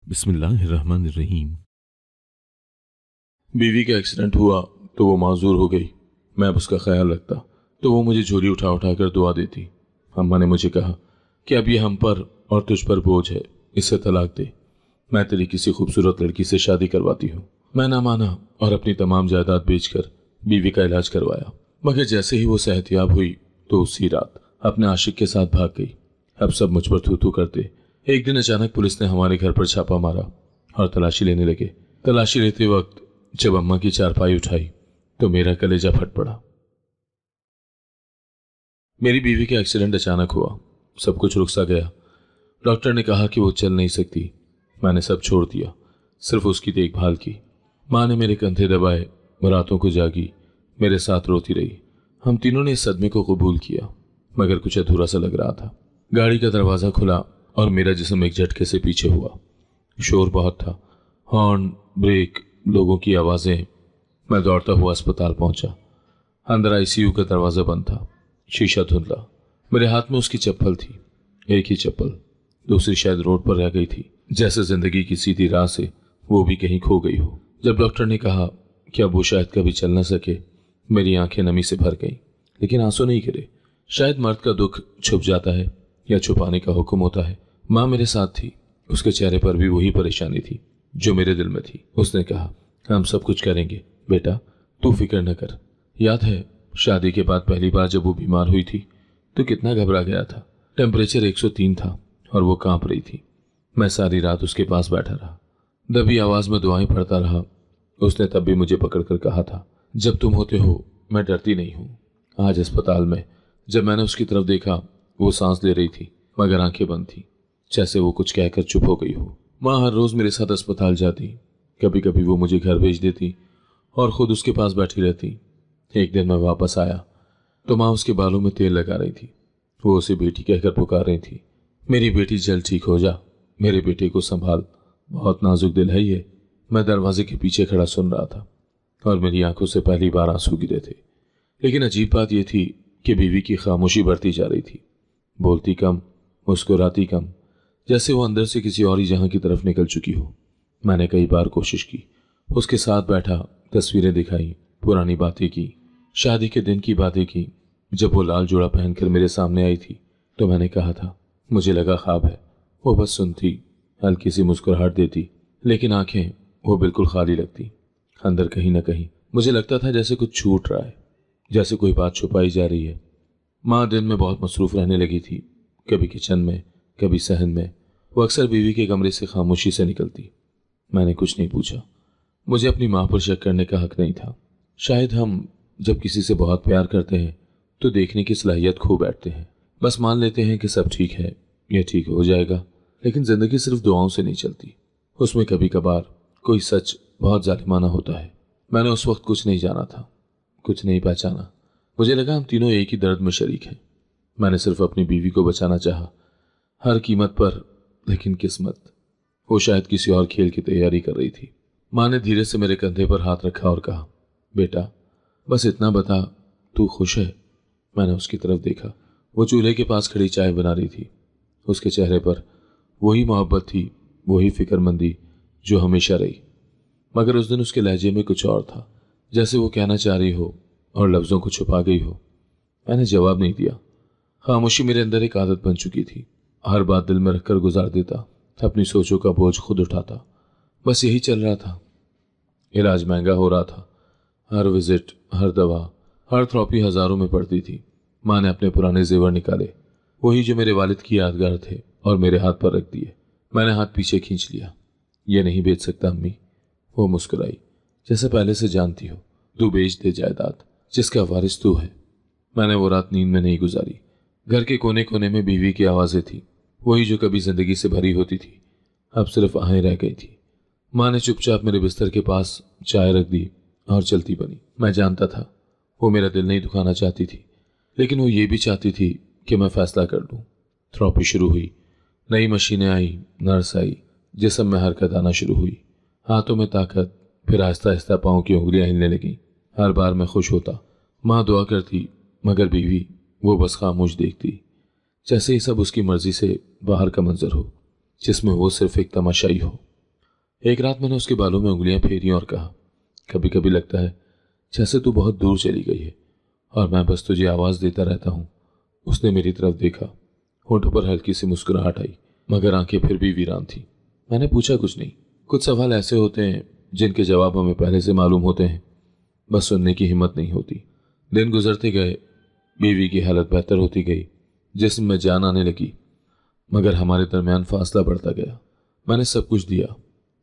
बिस्मिल्लाहिर्रहमानिर्रहीम। बीवी का एक्सीडेंट हुआ तो वो माजूर हो गई। मैं अब उसका ख्याल रखता तो वो मुझे झोली उठा उठा कर दुआ देती। अम्मा ने मुझे कहा कि अब ये हम पर और तुझ पर बोझ है, इससे तलाक दे। मैं तेरी किसी खूबसूरत लड़की से शादी करवाती हूँ। मैं ना माना और अपनी तमाम जायदाद बेचकर बीवी का इलाज करवाया, मगर जैसे ही वो सेहतयाब हुई तो उसी रात अपने आशिक के साथ भाग गई। अब सब मुझ पर थू थू करते। एक दिन अचानक पुलिस ने हमारे घर पर छापा मारा और तलाशी लेने लगे। तलाशी लेते वक्त जब अम्मा की चारपाई उठाई तो मेरा कलेजा फट पड़ा। मेरी बीवी का एक्सीडेंट अचानक हुआ, सब कुछ रुक सा गया। डॉक्टर ने कहा कि वो चल नहीं सकती। मैंने सब छोड़ दिया, सिर्फ उसकी देखभाल की। माँ ने मेरे कंधे दबाए, रातों को जागी, मेरे साथ रोती रही। हम तीनों ने इस सदमे को कबूल किया, मगर कुछ अधूरा सा लग रहा था। गाड़ी का दरवाजा खुला और मेरा जिस्म एक झटके से पीछे हुआ। शोर बहुत था, हॉर्न, ब्रेक, लोगों की आवाजें। मैं दौड़ता हुआ अस्पताल पहुंचा। अंदर आईसीयू का दरवाजा बंद था, शीशा धुंधला। मेरे हाथ में उसकी चप्पल थी, एक ही चप्पल, दूसरी शायद रोड पर रह गई थी। जैसे जिंदगी की सीधी राह से वो भी कहीं खो गई हो। जब डॉक्टर ने कहा कि अब वो शायद कभी चल न सके, मेरी आंखें नमी से भर गईं, लेकिन आंसू नहीं गिरे। शायद मर्द का दुख छुप जाता है या छुपाने का हुक्म होता है। माँ मेरे साथ थी, उसके चेहरे पर भी वही परेशानी थी जो मेरे दिल में थी। उसने कहा, हम सब कुछ करेंगे बेटा, तू फिक्र न कर। याद है शादी के बाद पहली बार जब वो बीमार हुई थी तो कितना घबरा गया था। टेम्परेचर 103 था और वो कांप रही थी। मैं सारी रात उसके पास बैठा रहा, दबी आवाज में दुआएं पढ़ता रहा। उसने तब भी मुझे पकड़कर कहा था, जब तुम होते हो मैं डरती नहीं हूं। आज अस्पताल में जब मैंने उसकी तरफ देखा, वो सांस ले रही थी मगर आंखें बंद थी, जैसे वो कुछ कहकर चुप हो गई हो। माँ हर रोज मेरे साथ अस्पताल जाती, कभी कभी वो मुझे घर भेज देती और खुद उसके पास बैठी रहती। एक दिन मैं वापस आया तो माँ उसके बालों में तेल लगा रही थी। वो उसे बेटी कहकर पुकार रही थी, मेरी बेटी जल्द ठीक हो जा, मेरे बेटे को संभाल, बहुत नाजुक दिल है ये। मैं दरवाजे के पीछे खड़ा सुन रहा था और मेरी आंखों से पहली बार आंसू गिरे थे। लेकिन अजीब बात यह थी कि बीवी की खामोशी बढ़ती जा रही थी, बोलती कम, मुस्कुराती कम, जैसे वो अंदर से किसी और ही जहां की तरफ निकल चुकी हो। मैंने कई बार कोशिश की, उसके साथ बैठा, तस्वीरें दिखाई, पुरानी बातें की, शादी के दिन की बातें की। जब वो लाल जोड़ा पहनकर मेरे सामने आई थी तो मैंने कहा था, मुझे लगा ख्वाब है। वो बस सुनती, हल्की सी मुस्कुराहट देती, लेकिन आंखें वो बिल्कुल खाली लगती। अंदर कहीं ना कहीं मुझे लगता था जैसे कुछ छूट रहा है, जैसे कोई बात छुपाई जा रही है। माँ दिन में बहुत मसरूफ रहने लगी थी, कभी किचन में, कभी सहन में। वो अक्सर बीवी के कमरे से खामोशी से निकलती। मैंने कुछ नहीं पूछा, मुझे अपनी माँ पर शक करने का हक नहीं था। शायद हम जब किसी से बहुत प्यार करते हैं तो देखने की सलाहियत खो बैठते हैं, बस मान लेते हैं कि सब ठीक है, यह ठीक हो जाएगा। लेकिन जिंदगी सिर्फ दुआओं से नहीं चलती, उसमें कभी कभार कोई सच बहुत जालिमाना होता है। मैंने उस वक्त कुछ नहीं जाना था, कुछ नहीं पहचाना। मुझे लगा हम तीनों एक ही दर्द में शरीक हैं। मैंने सिर्फ अपनी बीवी को बचाना चाहा, हर कीमत पर। लेकिन किस्मत, वो शायद किसी और खेल की तैयारी कर रही थी। माँ ने धीरे से मेरे कंधे पर हाथ रखा और कहा, बेटा बस इतना बता, तू खुश है? मैंने उसकी तरफ देखा। वो चूल्हे के पास खड़ी चाय बना रही थी। उसके चेहरे पर वही मोहब्बत थी, वही फिक्रमंदी जो हमेशा रही, मगर उस दिन उसके लहजे में कुछ और था, जैसे वो कहना चाह रही हो और लफ्जों को छुपा गई हो। मैंने जवाब नहीं दिया। खामोशी मेरे अंदर एक आदत बन चुकी थी। हर बात दिल में रखकर गुजार देता, अपनी सोचों का बोझ खुद उठाता। बस यही चल रहा था। इलाज महंगा हो रहा था, हर विजिट, हर दवा, हर थेरेपी हजारों में पड़ती थी। माँ ने अपने पुराने जेवर निकाले, वही जो मेरे वालिद की यादगार थे, और मेरे हाथ पर रख दिए। मैंने हाथ पीछे खींच लिया। ये नहीं बेच सकता अम्मी। वो मुस्कुराई, जैसे पहले से जानती हो। तू बेच दे जायदाद, जिसका वारिस तू है। मैंने वो रात नींद में नहीं गुजारी। घर के कोने कोने में बीवी की आवाजें थी, वही जो कभी जिंदगी से भरी होती थी, अब सिर्फ आहें रह गई थी। माँ ने चुपचाप मेरे बिस्तर के पास चाय रख दी और चलती बनी। मैं जानता था वो मेरा दिल नहीं दुखाना चाहती थी, लेकिन वो ये भी चाहती थी कि मैं फैसला कर लूं। थेरेपी शुरू हुई, नई मशीनें आई, नर्स आई, जिस्म में हरकत आना शुरू हुई, हाथों में ताकत, फिर आहिस्ता आहिस्ता पाँव की उंगलियां हिलने लगीं। हर बार मैं खुश होता, माँ दुआ करती, मगर बीवी वो बस खामोश देखती, जैसे ही सब उसकी मर्जी से बाहर का मंजर हो, जिसमें वो सिर्फ एक तमाशाई हो। एक रात मैंने उसके बालों में उंगलियां फेरी और कहा, कभी कभी लगता है जैसे तू बहुत दूर चली गई है और मैं बस तुझे आवाज देता रहता हूं। उसने मेरी तरफ देखा, होठों पर हल्की सी मुस्कुराहट आई, मगर आंखें फिर भी वीरान थी। मैंने पूछा कुछ नहीं। कुछ सवाल ऐसे होते हैं जिनके जवाब हमें पहले से मालूम होते हैं, बस सुनने की हिम्मत नहीं होती। दिन गुजरते गए, बीवी की हालत बेहतर होती गई, जिस्म में जान आने लगी, मगर हमारे दरमियान फासला बढ़ता गया। मैंने सब कुछ दिया,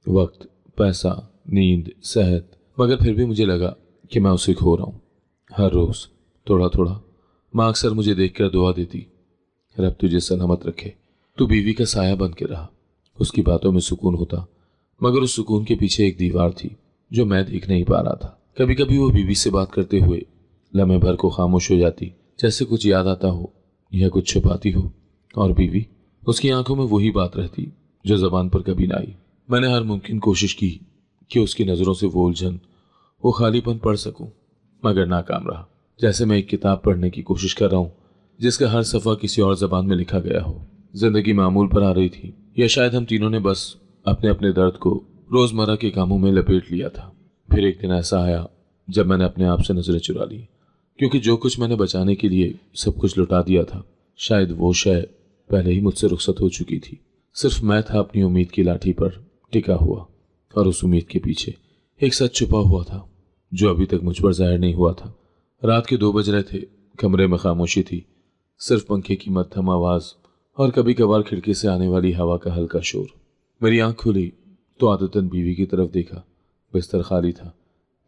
वक्त, पैसा, नींद, सेहत, मगर फिर भी मुझे लगा कि मैं उसे खो रहा हूं। हर रोज थोड़ा थोड़ा। माँ अक्सर मुझे देखकर दुआ देती, रब तुझे सलामत रखे। तू बीवी का साया बन के रहा। उसकी बातों में सुकून होता, मगर उस सुकून के पीछे एक दीवार थी जो मैं देख नहीं पा रहा था। कभी कभी वो बीवी से बात करते हुए लम्हे भर को खामोश हो जाती, जैसे कुछ याद आता हो या कुछ छुपाती हो, और बीवी, उसकी आंखों में वही बात रहती जो जबान पर कभी ना आई। मैंने हर मुमकिन कोशिश की कि उसकी नजरों से वो उलझन, वो खालीपन पढ़ सकूं, मगर नाकाम रहा। जैसे मैं एक किताब पढ़ने की कोशिश कर रहा हूं जिसका हर सफा किसी और जबान में लिखा गया हो। जिंदगी मामूल पर आ रही थी, या शायद हम तीनों ने बस अपने अपने दर्द को रोजमर्रा के कामों में लपेट लिया था। फिर एक दिन ऐसा आया जब मैंने अपने आप से नजरें चुरा ली, क्योंकि जो कुछ मैंने बचाने के लिए सब कुछ लुटा दिया था, शायद वो शय पहले ही मुझसे रुखसत हो चुकी थी। सिर्फ मैं था अपनी उम्मीद की लाठी पर टिका हुआ, और उस उम्मीद के पीछे एक सच छुपा हुआ था जो अभी तक मुझ पर जाहिर नहीं हुआ था। रात के 2 बज रहे थे, कमरे में खामोशी थी, सिर्फ पंखे की मध्यम आवाज और कभी कभार खिड़की से आने वाली हवा का हल्का शोर। मेरी आंख खुली तो आदतन बीवी की तरफ देखा। बिस्तर खाली था,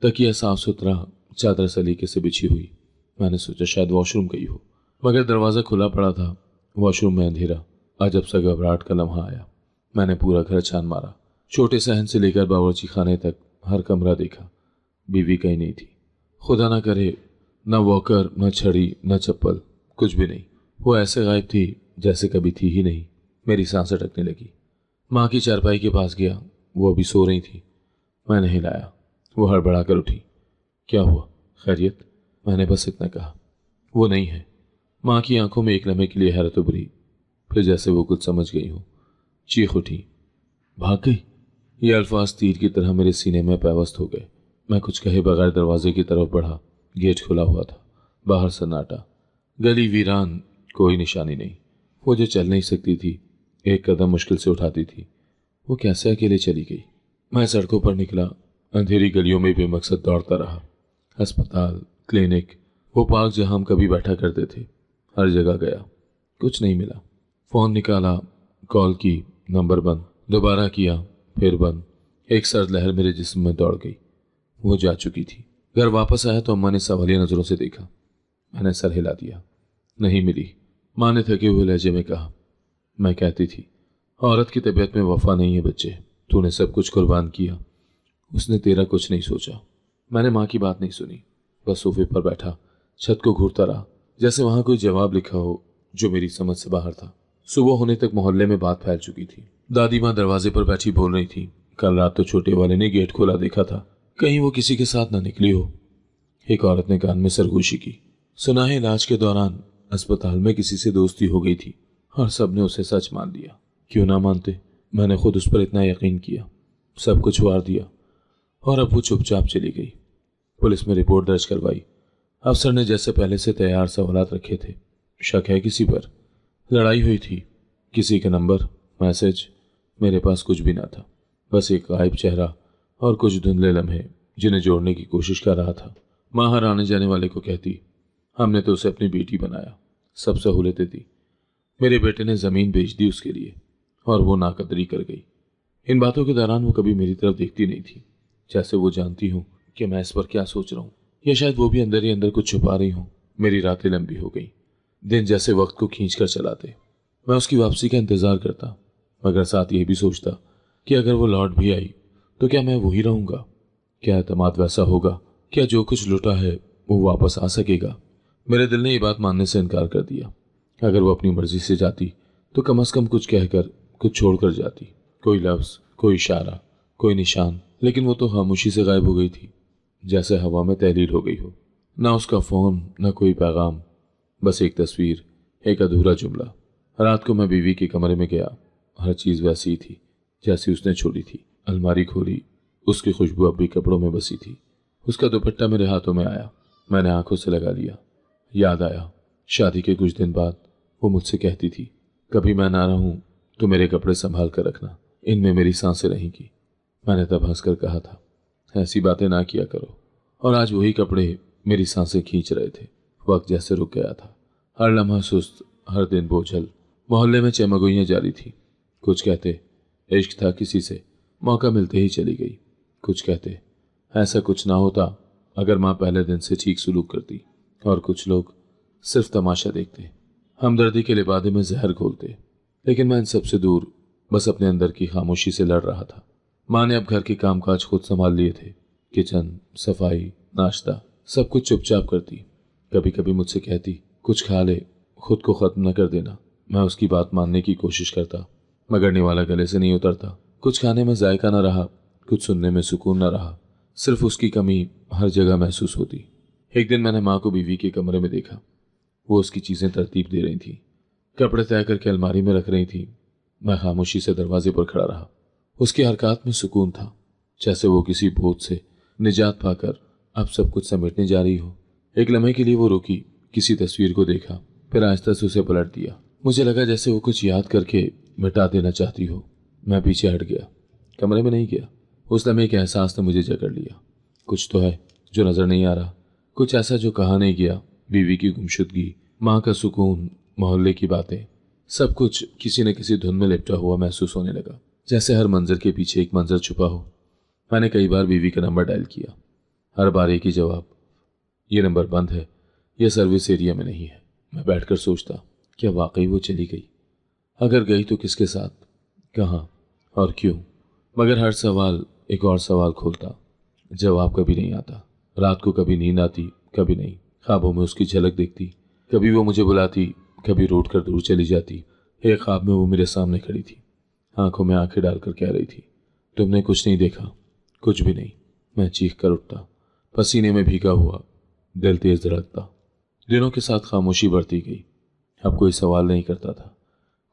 तकिया साफ सुथरा, चादर सलीके से बिछी हुई। मैंने सोचा शायद वॉशरूम गई हो, मगर दरवाजा खुला पड़ा था। वॉशरूम में अंधेरा। अजब सा घबराहट का लम्हा आया। मैंने पूरा घर छान मारा, छोटे सहन से लेकर बावर्ची खाने तक हर कमरा देखा। बीवी कहीं नहीं थी। खुदा ना करे, न वॉकर, न छड़ी, न चप्पल, कुछ भी नहीं। वो ऐसे गायब थी जैसे कभी थी ही नहीं। मेरी सांस अटकने लगी। माँ की चारपाई के पास गया, वो अभी सो रही थी। मैंने हिलाया, वो हड़बड़ा कर उठी। क्या हुआ, खैरियत? मैंने बस इतना कहा। वो नहीं है। माँ की आंखों में एक लम्हे के लिए हैरत उभरी, फिर जैसे वो कुछ समझ गई हो, चीख उठी, भाग गई। ये अल्फाज तीर की तरह मेरे सीने में पैवस्त हो गए। मैं कुछ कहे बगैर दरवाजे की तरफ बढ़ा। गेट खुला हुआ था, बाहर सन्नाटा, गली वीरान, कोई निशानी नहीं। वो जो चल नहीं सकती थी, एक कदम मुश्किल से उठाती थी, वो कैसे अकेले चली गई? मैं सड़कों पर निकला, अंधेरी गलियों में बेमकसद दौड़ता रहा। अस्पताल, क्लिनिक, वो पार्क जहां हम कभी बैठा करते थे, हर जगह गया, कुछ नहीं मिला। फोन निकाला, कॉल की, नंबर बंद, दोबारा किया, फिर बंद। एक सर्द लहर मेरे जिस्म में दौड़ गई। वो जा चुकी थी। घर वापस आया तो अम्मा ने सवालिया नजरों से देखा। मैंने सर हिला दिया। नहीं मिली। माँ ने थके हुए लहजे में कहा, मैं कहती थी औरत की तबीयत में वफा नहीं है बच्चे, तूने सब कुछ कुर्बान किया, उसने तेरा कुछ नहीं सोचा। मैंने माँ की बात नहीं सुनी, बस सोफे पर बैठा छत को घूरता रहा, जैसे वहां कोई जवाब लिखा हो जो मेरी समझ से बाहर था। सुबह होने तक मोहल्ले में बात फैल चुकी थी। दादी माँ दरवाजे पर बैठी बोल रही थी, कल रात तो छोटे वाले ने गेट खोला देखा था, कहीं वो किसी के साथ ना निकली हो। एक औरत ने कान में सरगोशी की, सुना है इलाज के दौरान अस्पताल में किसी से दोस्ती हो गई थी और सबने उसे सच मान लिया। क्यों ना मानते, मैंने खुद उस पर इतना यकीन किया, सब कुछ वार दिया, और अब वो चुपचाप चली गई। पुलिस में रिपोर्ट दर्ज करवाई। अफसर ने जैसे पहले से तैयार सवालात रखे थे। शक है किसी पर, लड़ाई हुई थी, किसी का नंबर, मैसेज। मेरे पास कुछ भी ना था, बस एक गायब चेहरा और कुछ धुंधले लम्हे जिन्हें जोड़ने की कोशिश कर रहा था। माँ हर आने जाने वाले को कहती, हमने तो उसे अपनी बेटी बनाया, सब सहूलतें दी, मेरे बेटे ने जमीन बेच दी उसके लिए, और वो नाकदरी कर गई। इन बातों के दौरान वो कभी मेरी तरफ देखती नहीं थी, जैसे वो जानती हूँ कि मैं इस पर क्या सोच रहा हूँ, या शायद वो भी अंदर ही अंदर कुछ छुपा रही हूँ। मेरी रातें लंबी हो गई, दिन जैसे वक्त को खींच कर चलाते। मैं उसकी वापसी का इंतजार करता, मगर साथ ये भी सोचता कि अगर वो लौट भी आई तो क्या मैं वही रहूंगा? क्या एतमाद वैसा होगा? क्या जो कुछ लुटा है वो वापस आ सकेगा? मेरे दिल ने ये बात मानने से इनकार कर दिया। अगर वो अपनी मर्जी से जाती तो कम से कम कुछ कहकर, कुछ छोड़कर जाती, कोई लफ्ज, कोई इशारा, कोई निशान। लेकिन वो तो खामोशी से गायब हो गई थी, जैसे हवा में तहलील हो गई हो। ना उसका फोन, ना कोई पैगाम, बस एक तस्वीर, एक अधूरा जुमला। रात को मैं बीवी के कमरे में गया, हर चीज वैसी ही थी जैसी उसने छोड़ी थी। अलमारी खोली, उसकी खुशबू अब भी कपड़ों में बसी थी। उसका दुपट्टा मेरे हाथों में आया, मैंने आंखों से लगा लिया। याद आया, शादी के कुछ दिन बाद वो मुझसे कहती थी, कभी मैं ना रहूं तो मेरे कपड़े संभाल कर रखना, इनमें मेरी सांसें रहेंगी। मैंने तब हंसकर कहा था, ऐसी बातें ना किया करो। और आज वही कपड़े मेरी सांसें खींच रहे थे। वक्त जैसे रुक गया था, हर लम्हा सुस्त, हर दिन बोझल। मोहल्ले में चमगोइयाँ जारी थी। कुछ कहते इश्क था किसी से, मौका मिलते ही चली गई। कुछ कहते ऐसा कुछ ना होता अगर माँ पहले दिन से ठीक सलूक करती। और कुछ लोग सिर्फ तमाशा देखते, हमदर्दी के लिबादे में जहर घोलते। लेकिन मैं इन सबसे दूर बस अपने अंदर की खामोशी से लड़ रहा था। माँ ने अब घर के कामकाज खुद संभाल लिए थे। किचन, सफाई, नाश्ता, सब कुछ चुपचाप करती। कभी कभी मुझसे कहती, कुछ खा ले, खुद को खत्म न कर देना। मैं उसकी बात मानने की कोशिश करता, मगर निवाला गले से नहीं उतरता। कुछ खाने में जायका न रहा, कुछ सुनने में सुकून न रहा। सिर्फ उसकी कमी हर जगह महसूस होती। एक दिन मैंने माँ को बीवी के कमरे में देखा। वो उसकी चीजें तरतीब दे रही थी, कपड़े तय करके अलमारी में रख रही थी। मैं खामोशी से दरवाजे पर खड़ा रहा। उसकी हरकत में सुकून था, जैसे वो किसी बोझ से निजात पाकर अब सब कुछ समेटने जा रही हो। एक लम्हे के लिए वो रुकी, किसी तस्वीर को देखा, फिर आहिस्ता से उसे पलट दिया। मुझे लगा जैसे वो कुछ याद करके मिटा देना चाहती हो। मैं पीछे हट गया, कमरे में नहीं गया। उस लम्हे के एहसास ने मुझे जकड़ लिया। कुछ तो है जो नजर नहीं आ रहा, कुछ ऐसा जो कहा नहीं गया। बीवी की गुमशुदगी, माँ का सुकून, मोहल्ले की बातें, सब कुछ किसी न किसी धुन में लिपटा हुआ महसूस होने लगा, जैसे हर मंजर के पीछे एक मंजर छुपा हो। मैंने कई बार बीवी का नंबर डायल किया, हर बार एक ही जवाब, ये नंबर बंद है, यह सर्विस एरिया में नहीं है। मैं बैठकर सोचता, क्या वाकई वो चली गई? अगर गई तो किसके साथ, कहाँ और क्यों? मगर हर सवाल एक और सवाल खोलता। जवाब कभी नहीं आता। रात को कभी नींद आती, कभी नहीं। ख्वाबों में उसकी झलक दिखती, कभी वो मुझे बुलाती, कभी रूठ कर दूर चली जाती। एक ख्वाब में वो मेरे सामने खड़ी थी, आंखों में आंखें डालकर कह रही थी, तुमने कुछ नहीं देखा? कुछ भी नहीं। मैं चीख कर उठता, पसीने में भीगा हुआ, दिल तेज धड़कता। दिनों के साथ खामोशी बढ़ती गई। अब कोई सवाल नहीं करता था,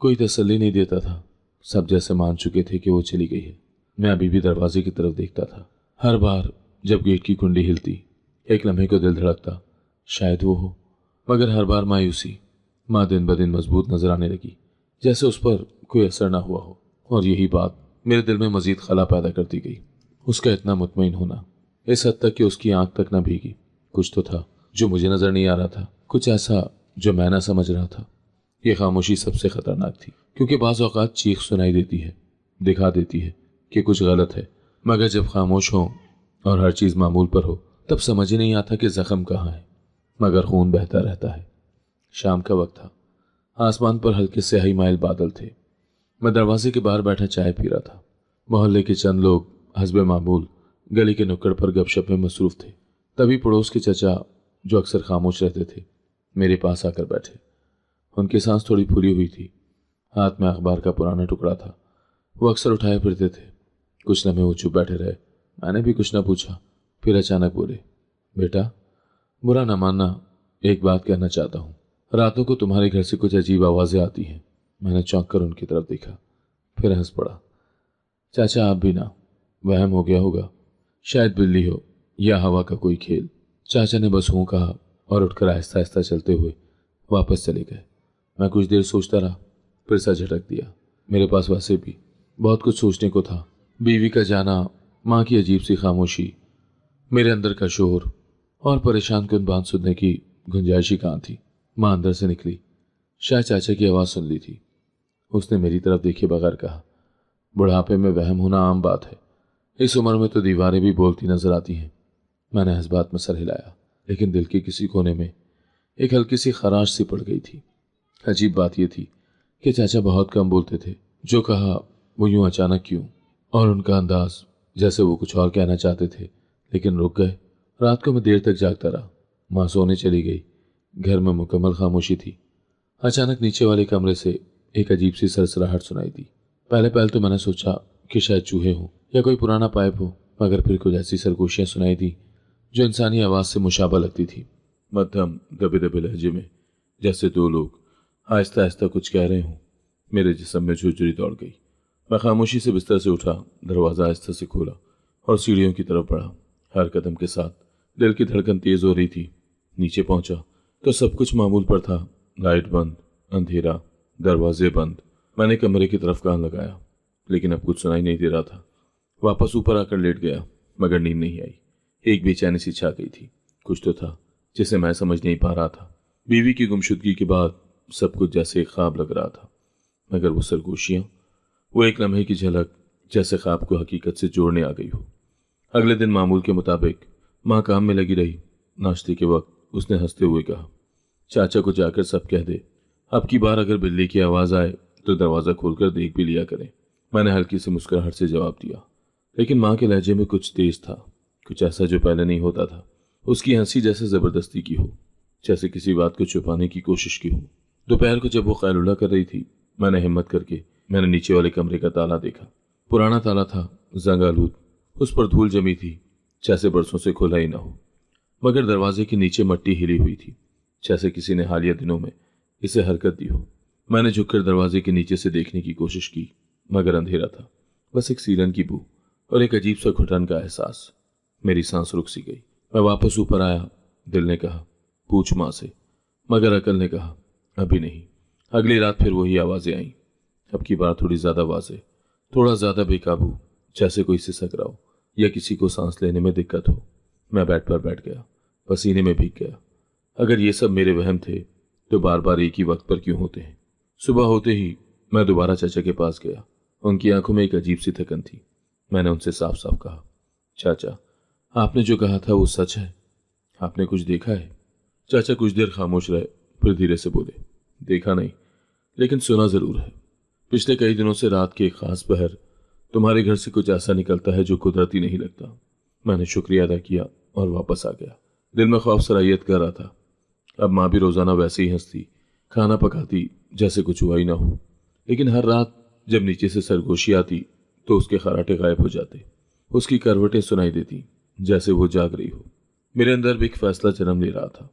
कोई तसल्ली नहीं देता था। सब जैसे मान चुके थे कि वो चली गई है। मैं अभी भी दरवाजे की तरफ देखता था। हर बार जब गेट की कुंडी हिलती, एक लम्हे को दिल धड़कता, शायद वो हो। मगर हर बार मायूसी। माँ दिन ब दिन मजबूत नजर आने लगी, जैसे उस पर कोई असर ना हुआ हो। और यही बात मेरे दिल में मजीद खला पैदा करती गई। उसका इतना मुतमईन होना, इस हद तक कि उसकी आंख तक न भीगी। कुछ तो था जो मुझे नजर नहीं आ रहा था, कुछ ऐसा जो मैं ना समझ रहा था। यह खामोशी सबसे खतरनाक थी, क्योंकि बाज़ औक़ात चीख सुनाई देती है, दिखा देती है कि कुछ गलत है। मगर जब खामोश हो और हर चीज़ मामूल पर हो, तब समझ ही नहीं आता कि जख्म कहाँ है, मगर खून बहता रहता है। शाम का वक्त था, आसमान पर हल्के स्याही माइल बादल थे। मैं दरवाजे के बाहर बैठा चाय पी रहा था। मोहल्ले के चंद लोग हस्बे मामूल गली के नुक्कड़ पर गपशप में मसरूफ थे। तभी पड़ोस के चचा, जो अक्सर खामोश रहते थे, मेरे पास आकर बैठे। उनकी सांस थोड़ी फूली हुई थी, हाथ में अखबार का पुराना टुकड़ा था। वो अक्सर उठाए फिरते थे। कुछ लम्हे वो चुप बैठे रहे। मैंने भी कुछ न पूछा। फिर अचानक बोले, बेटा, बुरा न मानना, एक बात कहना चाहता हूँ। रातों को तुम्हारे घर से कुछ अजीब आवाज़ें आती हैं। मैंने चौंक कर उनकी तरफ देखा, फिर हंस पड़ा। चाचा, आप भी ना, वहम हो गया होगा, शायद बिल्ली हो या हवा का कोई खेल। चाचा ने बस हूँ कहा और उठकर आहिस्ता आहिस्ता चलते हुए वापस चले गए। मैं कुछ देर सोचता रहा, फिर सर झटक दिया। मेरे पास वैसे भी बहुत कुछ सोचने को था। बीवी का जाना, माँ की अजीब सी खामोशी, मेरे अंदर का शोर और परेशान कुन बात सुनने की गुंजाइश ही कहाँ थी। माँ अंदर से निकली, शायद चाचा की आवाज़ सुन ली थी। उसने मेरी तरफ देखे बगैर कहा, बुढ़ापे में वहम होना आम बात है, इस उम्र में तो दीवारें भी बोलती नजर आती हैं। मैंने इस बात में सर हिलाया, लेकिन दिल के किसी कोने में एक हल्की सी खराश सी पड़ गई थी। अजीब बात यह थी कि चाचा बहुत कम बोलते थे। जो कहा वो यूं अचानक क्यों, और उनका अंदाज जैसे वो कुछ और कहना चाहते थे, लेकिन रुक गए। रात को मैं देर तक जागता रहा। माँ सोने चली गई। घर में मुकम्मल खामोशी थी। अचानक नीचे वाले कमरे से एक अजीब सी सरसराहट सुनाई दी। पहले तो मैंने सोचा कि शायद चूहे हों या कोई पुराना पाइप हो, मगर फिर कुछ ऐसी सरगोशियां सुनाई दी जो इंसानी आवाज़ से मुशाबा लगती थी, मध्यम दबे दबे लहजे में, जैसे दो लोग आहिस्ता आहिस्ता कुछ कह रहे हों। मेरे जिस्म में झुरझुरी दौड़ गई मैं खामोशी से बिस्तर से उठा, दरवाज़ा आहिस्ता से खोला और सीढ़ियों की तरफ बढ़ा। हर कदम के साथ दिल की धड़कन तेज हो रही थी। नीचे पहुंचा तो सब कुछ मामूल पर था। लाइट बंद, अंधेरा, दरवाजे बंद। मैंने कमरे की तरफ कान लगाया, लेकिन अब कुछ सुनाई नहीं दे रहा था। वापस ऊपर आकर लेट गया, मगर नींद नहीं आई। एक बेचैनी सी छा गई थी। कुछ तो था जिसे मैं समझ नहीं पा रहा था। बीवी की गुमशुदगी के बाद सब कुछ जैसे एक ख्वाब लग रहा था, मगर वो सरगोशियां, वो एक लम्हे की झलक, जैसे ख्वाब को हकीकत से जोड़ने आ गई हो। अगले दिन मामूल के मुताबिक माँ काम में लगी रही। नाश्ते के वक्त उसने हंसते हुए कहा, चाचा को जाकर सब कह दे, अब की बार अगर बिल्ली की आवाज़ आए तो दरवाज़ा खोलकर देख भी लिया करें। मैंने हल्की सी मुस्कुराहट से जवाब दिया, लेकिन माँ के लहजे में कुछ तेज था, कुछ ऐसा जो पहले नहीं होता था। उसकी हंसी जैसे ज़बरदस्ती की हो, जैसे किसी बात को छुपाने की कोशिश की हो। दोपहर को जब वो खैलुल्लाह कर रही थी, मैंने हिम्मत करके नीचे वाले कमरे का ताला देखा। पुराना ताला था, जंग आलूद। उस पर धूल जमी थी, जैसे बरसों से खुला ही ना हो। मगर दरवाजे के नीचे मट्टी हिली हुई थी, जैसे किसी ने हालिया दिनों में इसे हरकत दी हो। मैंने झुककर दरवाजे के नीचे से देखने की कोशिश की, मगर अंधेरा था। बस एक सीलन की बू और एक अजीब सा घुटन का एहसास। मेरी सांस रुक सी गई। मैं वापस ऊपर आया। दिल ने कहा, पूछ माँ से, मगर अकल ने कहा, अभी नहीं। अगली रात फिर वही आवाज़ें आईं। अब की बार थोड़ी ज़्यादा वाज़ेह, थोड़ा ज़्यादा बेकाबू, जैसे कोई सिसक रहा हो या किसी को सांस लेने में दिक्कत हो। मैं बेड पर बैठ गया, पसीने में भीग गया। अगर ये सब मेरे वहम थे तो बार बार एक ही वक्त पर क्यों होते हैं? सुबह होते ही मैं दोबारा चाचा के पास गया। उनकी आंखों में एक अजीब सी थकन थी। मैंने उनसे साफ साफ कहा, चाचा, आपने जो कहा था वो सच है? आपने कुछ देखा है? चाचा कुछ देर खामोश रहे, फिर धीरे से बोले, देखा नहीं, लेकिन सुना ज़रूर है। पिछले कई दिनों से रात के एक खास पहर तुम्हारे घर से कुछ ऐसा निकलता है जो कुदरती नहीं लगता। मैंने शुक्रिया अदा किया और वापस आ गया। दिल में खौफ सरायत कर रहा था। अब माँ भी रोजाना वैसे ही हंसती, खाना पकाती, जैसे कुछ हुआ ही ना हो। लेकिन हर रात जब नीचे से सरगोशी आती तो उसके खराटे गायब हो जाते। उसकी करवटें सुनाई देती, जैसे वो जाग रही हो। मेरे अंदर भी एक फैसला जन्म ले रहा था।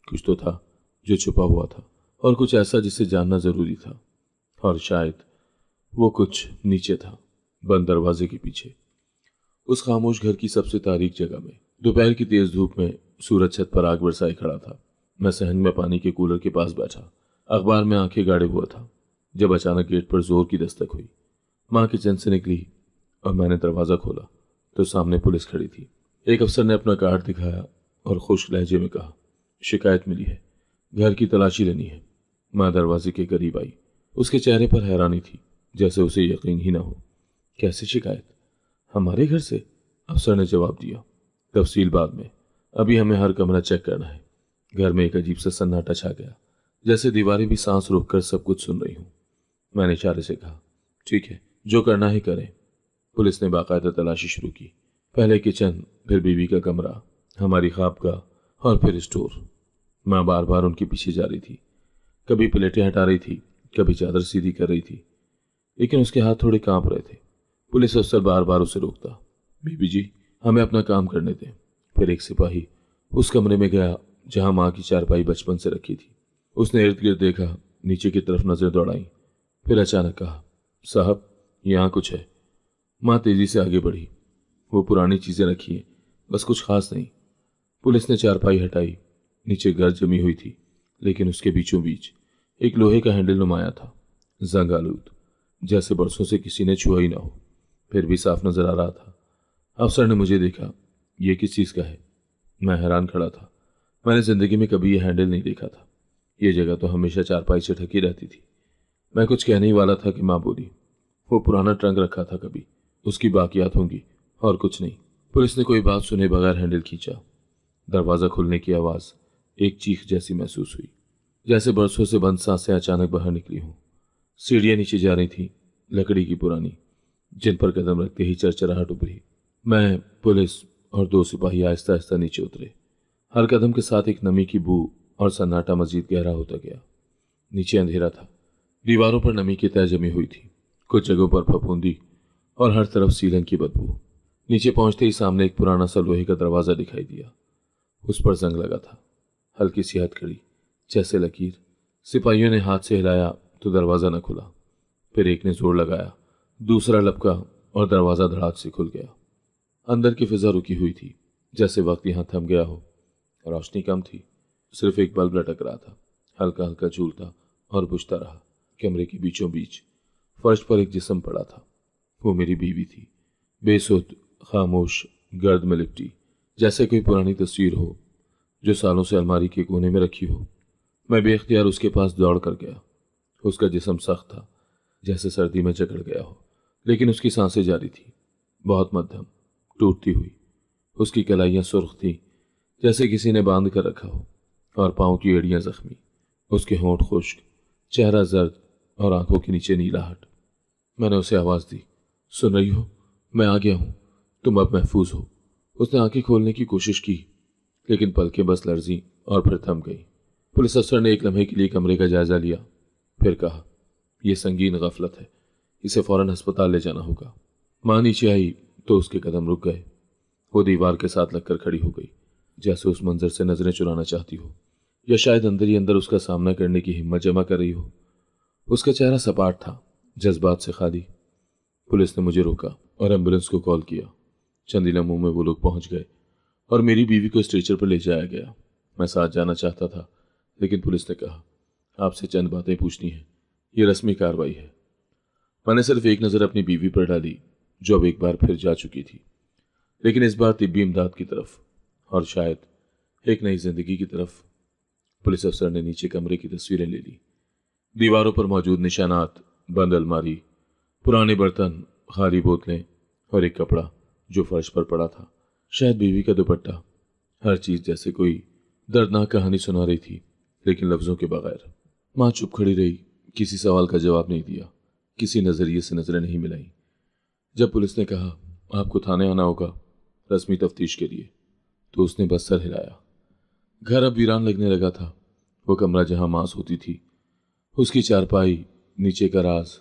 कुछ तो था जो छुपा हुआ था, और कुछ ऐसा जिसे जानना जरूरी था। और शायद वो कुछ नीचे था, बंद दरवाजे के पीछे, उस खामोश घर की सबसे तारीक जगह में। दोपहर की तेज धूप में सूरज छत पर आग बरसाए खड़ा था। मैं सहन में पानी के कूलर के पास बैठा, अखबार में आंखें गाड़े हुआ था, जब अचानक गेट पर जोर की दस्तक हुई। माँ किचन से निकली और मैंने दरवाज़ा खोला तो सामने पुलिस खड़ी थी। एक अफसर ने अपना कार्ड दिखाया और खुश्क लहजे में कहा, शिकायत मिली है, घर की तलाशी लेनी है। माँ दरवाजे के करीब आई। उसके चेहरे पर हैरानी थी, जैसे उसे यकीन ही ना हो। कैसे शिकायत? हमारे घर से? अफसर ने जवाब दिया, तफसील बाद में, अभी हमें हर कमरा चेक करना है। घर में एक अजीब सा सन्नाटा छा गया, जैसे दीवारें भी सांस रोककर सब कुछ सुन रही हूं। मैंने इशारे से कहा, ठीक है, जो करना है करें। पुलिस ने बाकायदा तलाशी शुरू की। पहले किचन, फिर बीवी का कमरा, हमारी ख्वाबगाह और फिर स्टोर। माँ बार बार उनके पीछे जा रही थी। कभी प्लेटें हटा रही थी, कभी चादर सीधी कर रही थी, लेकिन उसके हाथ थोड़े कांप रहे थे। पुलिस अफसर बार बार उसे रोकता, बीबी जी, हमें अपना काम करने दें। फिर एक सिपाही उस कमरे में गया जहां माँ की चारपाई बचपन से रखी थी। उसने इर्द गिर्द देखा, नीचे की तरफ नजर दौड़ाई, फिर अचानक कहा, साहब, यहाँ कुछ है। माँ तेजी से आगे बढ़ी। वो पुरानी चीजें रखी हैं, बस कुछ खास नहीं। पुलिस ने चारपाई हटाई। नीचे गर्द जमी हुई थी, लेकिन उसके बीचों बीच एक लोहे का हैंडल नुमाया था, जंग आलूद, जैसे बरसों से किसी ने छुआ ही ना हो, फिर भी साफ नजर आ रहा था। अफसर ने मुझे देखा, ये किस चीज का है? मैं हैरान खड़ा था। मैंने जिंदगी में कभी यह हैंडल नहीं देखा था। ये जगह तो हमेशा चारपाई से ढकी रहती थी। मैं कुछ कहने ही वाला था कि माँ बोली, वो पुराना ट्रंक रखा था कभी, उसकी बाकियात होंगी, और कुछ नहीं। पुलिस ने कोई बात सुने बगैर हैंडल खींचा। दरवाजा खुलने की आवाज एक चीख जैसी महसूस हुई, जैसे बरसों से बंद सांसें अचानक बाहर निकली हों। सीढ़ियां नीचे जा रही थी, लकड़ी की पुरानी, जिन पर कदम रखते ही चरचराहट उभरी। मैं, पुलिस और दो सिपाही आहिस्ता आहिस्ता नीचे उतरे। हर कदम के साथ एक नमी की बू और सन्नाटा मजीद गहरा होता गया। नीचे अंधेरा था, दीवारों पर नमी की तह जमी हुई थी, कुछ जगहों पर फफूंदी, और हर तरफ सीलन की बदबू। नीचे पहुंचते ही सामने एक पुराना सा लोहे का दरवाजा दिखाई दिया। उस पर जंग लगा था, हल्की सी हथकड़ी, जैसे लकीर। सिपाहियों ने हाथ से हिलाया तो दरवाजा न खुला। फिर एक ने जोर लगाया, दूसरा लपका और दरवाज़ा धड़ाक से खुल गया। अंदर की फिजा रुकी हुई थी, जैसे वक्त यहाँ थम गया हो। रोशनी कम थी, सिर्फ एक बल्ब लटक रहा था, हल्का हल्का झूलता और बुझता रहा। कमरे के बीचों बीच फर्श पर एक जिस्म पड़ा था। वो मेरी बीवी थी, बेसुध, खामोश, गर्द में लिपटी, जैसे कोई पुरानी तस्वीर हो जो सालों से अलमारी के कोने में रखी हो। मैं बेख्तियार उसके पास दौड़ कर गया। उसका जिस्म सख्त था, जैसे सर्दी में जकड़ गया हो, लेकिन उसकी सांसें जारी थी, बहुत मध्यम, टूटती हुई। उसकी कलाइयाँ सुर्ख थी, जैसे किसी ने बांध कर रखा हो, और पाँव की एड़ियाँ जख्मी। उसके होंठ खुश्क, चेहरा जर्द और आंखों के नीचे नीलाहट। मैंने उसे आवाज़ दी, सुन रही हो? मैं आ गया हूँ, तुम अब महफूज हो। उसने आंखें खोलने की कोशिश की, लेकिन पलकें बस लर्जी और फिर थम गई। पुलिस अफसर ने एक लम्हे के लिए कमरे का जायजा लिया, फिर कहा, यह संगीन गफलत है, इसे फौरन अस्पताल ले जाना होगा। माँ नीचे आई तो उसके कदम रुक गए। वो दीवार के साथ लगकर खड़ी हो गई, जैसे उस मंजर से नजरें चुराना चाहती हो, या शायद अंदर ही अंदर उसका सामना करने की हिम्मत जमा कर रही हो। उसका चेहरा सपाट था, जज्बात से खाली। पुलिस ने मुझे रोका और एम्बुलेंस को कॉल किया। चंद ही लम्हों में वो लोग पहुंच गए और मेरी बीवी को स्ट्रेचर पर ले जाया गया। मैं साथ जाना चाहता था, लेकिन पुलिस ने कहा, आपसे चंद बातें पूछनी है, ये रस्मी कार्रवाई है। मैंने सिर्फ एक नज़र अपनी बीवी पर डाली, जो अब एक बार फिर जा चुकी थी, लेकिन इस बार तिब्बी इमदाद की तरफ, और शायद एक नई जिंदगी की तरफ। पुलिस अफसर ने नीचे कमरे की तस्वीरें ले ली। दीवारों पर मौजूद निशानात, बंद अलमारी, पुराने बर्तन, खाली बोतलें और एक कपड़ा जो फर्श पर पड़ा था, शायद बीवी का दुपट्टा। हर चीज जैसे कोई दर्दनाक कहानी सुना रही थी, लेकिन लफ्जों के बगैर। माँ चुप खड़ी रही, किसी सवाल का जवाब नहीं दिया, किसी नजरिए से नजरें नहीं मिलाई। जब पुलिस ने कहा, आपको थाने आना होगा रस्मी तफ्तीश के लिए, तो उसने बस सर हिलाया। घर अब वीरान लगने लगा था। वो कमरा जहां माँ सोती थी, उसकी चारपाई, नीचे का राज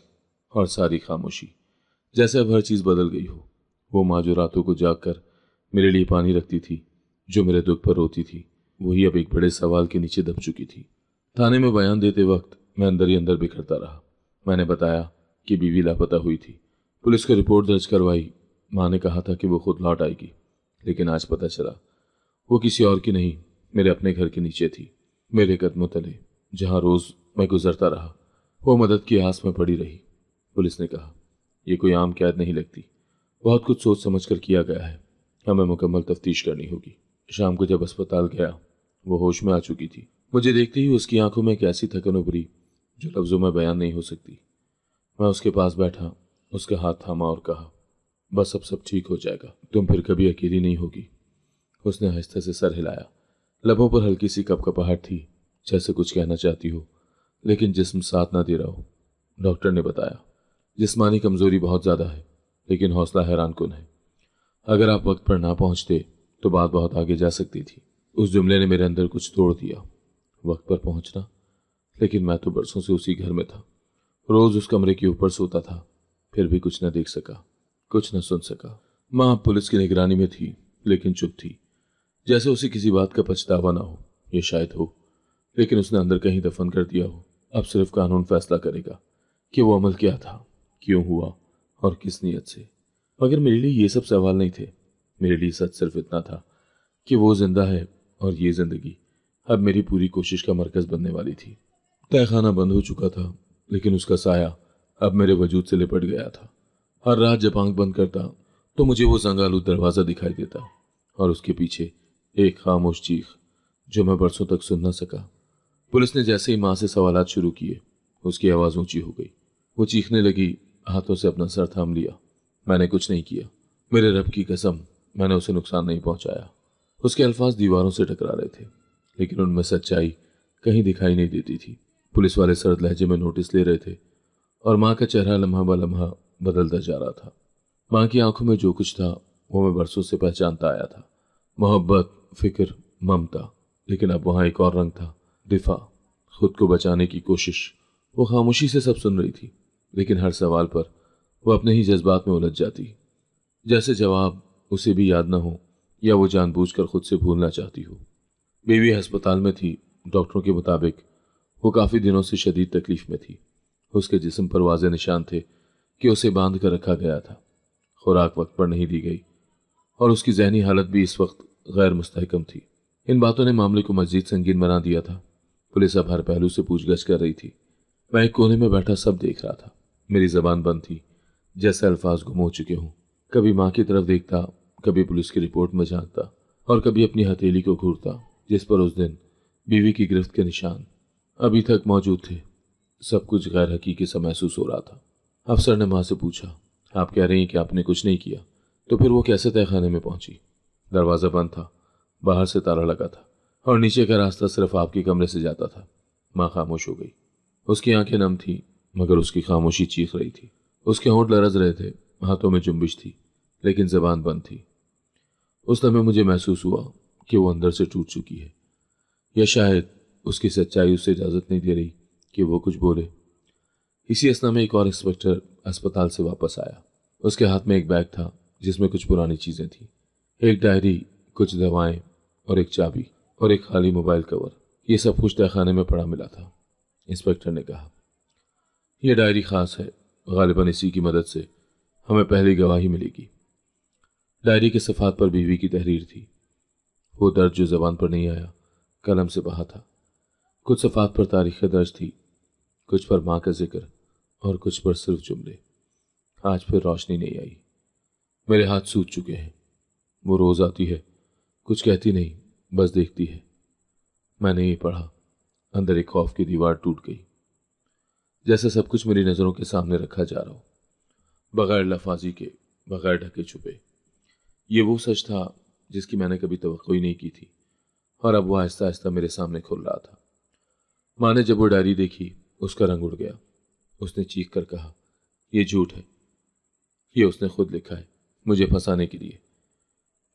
और सारी खामोशी, जैसे अब हर चीज बदल गई हो। वो माँ जो रातों को जागकर मेरे लिए पानी रखती थी, जो मेरे दुख पर रोती थी, वही अब एक बड़े सवाल के नीचे दब चुकी थी। थाने में बयान देते वक्त मैं अंदर ही अंदर बिखरता रहा। मैंने बताया कि बीवी लापता हुई थी। पुलिस को रिपोर्ट दर्ज करवाई। माँ ने कहा था कि वो खुद लौट आएगी, लेकिन आज पता चला वो किसी और की नहीं, मेरे अपने घर के नीचे थी, मेरे कदमों तले, जहां रोज मैं गुजरता रहा। वो मदद की आस में पड़ी रही। पुलिस ने कहा, यह कोई आम कैद नहीं लगती, बहुत कुछ सोच समझ कर किया गया है, हमें मुकम्मल तफ्तीश करनी होगी। शाम को जब अस्पताल गया, वो होश में आ चुकी थी। मुझे देखते ही उसकी आंखों में एक ऐसी थकन उभरी जो लफ्जों में बयान नहीं हो सकती। मैं उसके पास बैठा, उसका हाथ थामा और कहा, बस अब सब ठीक हो जाएगा, तुम फिर कभी अकेली नहीं होगी। उसने आहिस्ते से सर हिलाया। लबों पर हल्की सी कपकपाहट थी, जैसे कुछ कहना चाहती हो, लेकिन जिस्म साथ ना दे रहा हो। डॉक्टर ने बताया, जिस्मानी कमजोरी बहुत ज्यादा है, लेकिन हौसला हैरानकुन है। अगर आप वक्त पर ना पहुंचते तो बात बहुत आगे जा सकती थी। उस जुमले ने मेरे अंदर कुछ तोड़ दिया। वक्त पर पहुंचना, लेकिन मैं तो बरसों से उसी घर में था, रोज उस कमरे के ऊपर सोता था, फिर भी कुछ न देख सका, कुछ न सुन सका। माँ पुलिस की निगरानी में थी, लेकिन चुप थी, जैसे उसे किसी बात का पछतावा ना हो। ये शायद हो, लेकिन उसने अंदर कहीं दफन कर दिया हो। अब सिर्फ कानून फैसला करेगा कि वो अमल क्या था, क्यों हुआ और किस नीयत से। मगर मेरे लिए ये सब सवाल नहीं थे। मेरे लिए सच सिर्फ इतना था कि वो जिंदा है और ये जिंदगी अब मेरी पूरी कोशिश का मरकज बनने वाली थी। तहखाना बंद हो चुका था, लेकिन उसका साया अब मेरे वजूद से लिपट गया था। हर रात जब आंख बंद करता तो मुझे वो जंगालू दरवाजा दिखाई देता, और उसके पीछे एक खामोश चीख जो मैं बरसों तक सुन न सका। पुलिस ने जैसे ही माँ से सवालात शुरू किए, उसकी आवाज़ ऊंची हो गई। वो चीखने लगी, हाथों से अपना सर थाम लिया। मैंने कुछ नहीं किया, मेरे रब की कसम, मैंने उसे नुकसान नहीं पहुंचाया। उसके अल्फाज दीवारों से टकरा रहे थे, लेकिन उनमें सच्चाई कहीं दिखाई नहीं देती थी। पुलिस वाले सर्द लहजे में नोटिस ले रहे थे, और माँ का चेहरा लम्हा ब लम्हा बदलता जा रहा था। माँ की आंखों में जो कुछ था वो मैं बरसों से पहचानता आया था, मोहब्बत, फिक्र, ममता। लेकिन अब वहाँ एक और रंग था, दिफा, खुद को बचाने की कोशिश। वो खामोशी से सब सुन रही थी, लेकिन हर सवाल पर वो अपने ही जज्बात में उलझ जाती, जैसे जवाब उसे भी याद न हो, या वो जानबूझकर खुद से भूलना चाहती हो। बेबी अस्पताल में थी। डॉक्टरों के मुताबिक वो काफ़ी दिनों से शदीद तकलीफ में थी। उसके जिस्म पर वाज़े निशान थे कि उसे बांध कर रखा गया था, खुराक वक्त पर नहीं दी गई और उसकी जहनी हालत भी इस वक्त गैर मुस्तहकम थी। इन बातों ने मामले को मजीद संगीन बना दिया था। पुलिस अब हर पहलू से पूछगछ कर रही थी। मैं एक कोने में बैठा सब देख रहा था। मेरी जबान बंद थी, जैसे अल्फाज गुम हो चुके हों। कभी माँ की तरफ देखता, कभी पुलिस की रिपोर्ट में झांकता और कभी अपनी हथेली को घूरता जिस पर उस दिन बीवी की गिरफ्त के निशान अभी तक मौजूद थे। सब कुछ गैर हकीकी सा महसूस हो रहा था। अफसर ने माँ से पूछा, आप कह रही हैं कि आपने कुछ नहीं किया, तो फिर वो कैसे तहखाने में पहुंची? दरवाज़ा बंद था, बाहर से ताला लगा था और नीचे का रास्ता सिर्फ आपके कमरे से जाता था। माँ खामोश हो गई। उसकी आंखें नम थी, मगर उसकी खामोशी चीख रही थी। उसके होंठ लरज रहे थे, हाथों में जुम्बिश थी, लेकिन जबान बंद थी। उस समय मुझे महसूस हुआ कि वो अंदर से टूट चुकी है, या शायद उसकी सच्चाई उसे इजाज़त नहीं दे रही कि वो कुछ बोले। इसी असना में एक और इंस्पेक्टर अस्पताल से वापस आया। उसके हाथ में एक बैग था जिसमें कुछ पुरानी चीज़ें थी, एक डायरी, कुछ दवाएं और एक चाबी और एक खाली मोबाइल कवर। ये सब कुछ तहखाने में पड़ा मिला था। इंस्पेक्टर ने कहा, यह डायरी खास है, गालिबन इसी की मदद से हमें पहली गवाही मिलेगी। डायरी के सफ़ात पर बीवी की तहरीर थी। वो दर्द जो ज़बान पर नहीं आया, कलम से बहा था। कुछ सफ़ात पर तारीख़ दर्ज थी, कुछ पर माँ का जिक्र और कुछ पर सिर्फ जुमले। आज फिर रोशनी नहीं आई। मेरे हाथ सूज चुके हैं। वो रोज़ आती है, कुछ कहती नहीं, बस देखती है। मैंने ये पढ़ा। अंदर एक खौफ की दीवार टूट गई, जैसे सब कुछ मेरी नज़रों के सामने रखा जा रहा हो, बगैर लफाजी के, बगैर ढके छुपे। ये वो सच था जिसकी मैंने कभी तवक्को ही नहीं की थी, और अब वो आहिस्ता आहिस्ता मेरे सामने खुल रहा था। माँ ने जब वो डायरी देखी, उसका रंग उड़ गया। उसने चीख कर कहा, ये झूठ है, ये उसने खुद लिखा है, मुझे फंसाने के लिए।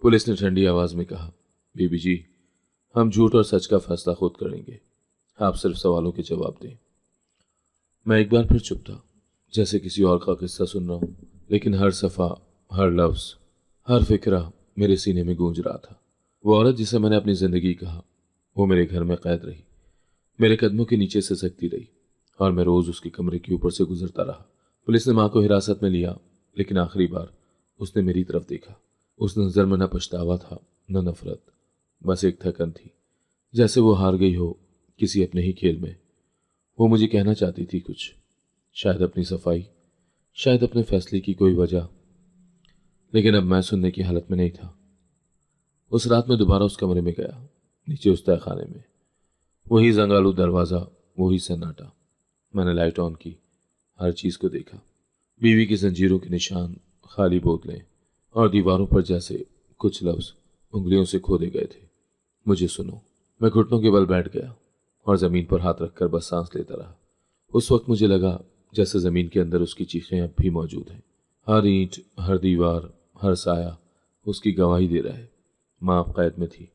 पुलिस ने ठंडी आवाज़ में कहा, बीबी जी, हम झूठ और सच का फैसला खुद करेंगे, आप सिर्फ सवालों के जवाब दें। मैं एक बार फिर चुप था, जैसे किसी और का किस्सा सुन रहा हूँ, लेकिन हर सफ़ा, हर लफ्ज़, हर फिक्रा मेरे सीने में गूंज रहा था। वो औरत जिसे मैंने अपनी ज़िंदगी कहा, वो मेरे घर में कैद रही, मेरे कदमों के नीचे से सकती रही, और मैं रोज़ उसके कमरे के ऊपर से गुजरता रहा। पुलिस ने माँ को हिरासत में लिया, लेकिन आखिरी बार उसने मेरी तरफ देखा। उस नज़र में न पछतावा था, न नफरत, बस एक थकन थी, जैसे वो हार गई हो किसी अपने ही खेल में। वो मुझे कहना चाहती थी कुछ, शायद अपनी सफाई, शायद अपने फैसले की कोई वजह, लेकिन अब मैं सुनने की हालत में नहीं था। उस रात में दोबारा उस कमरे में गया, नीचे उस तहखाने में। वही जंगालू दरवाज़ा, वही सन्नाटा। मैंने लाइट ऑन की, हर चीज़ को देखा। बीवी की जंजीरों के निशान, खाली बोतलें और दीवारों पर जैसे कुछ लफ्ज़ उंगलियों से खोदे गए थे। मुझे सुनो। मैं घुटनों के बल बैठ गया और ज़मीन पर हाथ रखकर बस सांस लेता रहा। उस वक्त मुझे लगा जैसे ज़मीन के अंदर उसकी चीखें अब भी मौजूद हैं। हर ईंट, हर दीवार, हर साया उसकी गवाही दे रहा है। माँ अब कैद में थी,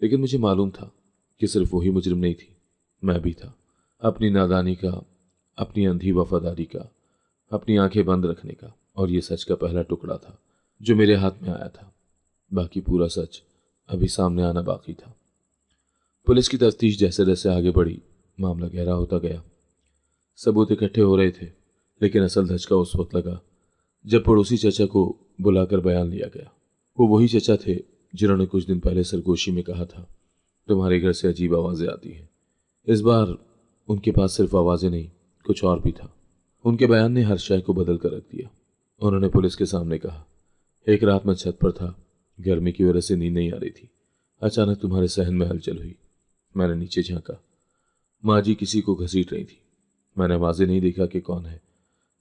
लेकिन मुझे मालूम था कि सिर्फ वही मुजरिम नहीं थी, मैं भी था। अपनी नादानी का, अपनी अंधी वफादारी का, अपनी आंखें बंद रखने का, और ये सच का पहला टुकड़ा था जो मेरे हाथ में आया था। बाकी पूरा सच अभी सामने आना बाकी था। पुलिस की तफ्तीश जैसे जैसे आगे बढ़ी, मामला गहरा होता गया। सबूत इकट्ठे हो रहे थे, लेकिन असल धचका उस वक्त लगा जब पड़ोसी चचा को बुलाकर बयान लिया गया। वो वही चचा थे जिन्होंने कुछ दिन पहले सरगोशी में कहा था, तुम्हारे घर से अजीब आवाज़ें आती हैं। इस बार उनके पास सिर्फ आवाज़ें नहीं, कुछ और भी था। उनके बयान ने हर शय को बदल कर रख दिया। उन्होंने पुलिस के सामने कहा, एक रात मैं छत पर था, गर्मी की वजह से नींद नहीं आ रही थी। अचानक तुम्हारे सहन में हलचल हुई। मैंने नीचे झांका, माँ जी किसी को घसीट रही थी। मैंने वाज़े नहीं देखा कि कौन है,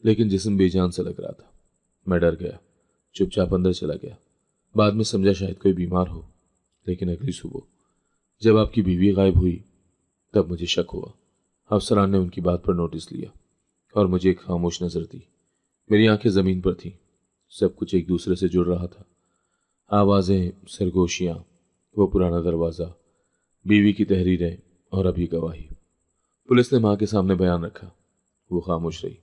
लेकिन जिस्म बेजान सा लग रहा था। मैं डर गया, चुपचाप अंदर चला गया। बाद में समझा शायद कोई बीमार हो, लेकिन अगली सुबह जब आपकी बीवी गायब हुई, तब मुझे शक हुआ। अफसरान ने उनकी बात पर नोटिस लिया और मुझे एक खामोश नज़र दी। मेरी आंखें ज़मीन पर थीं, सब कुछ एक दूसरे से जुड़ रहा था। आवाज़ें, सरगोशियाँ, वो पुराना दरवाज़ा, बीवी की तहरीरें और अभी गवाही। पुलिस ने माँ के सामने बयान रखा। वो खामोश रही,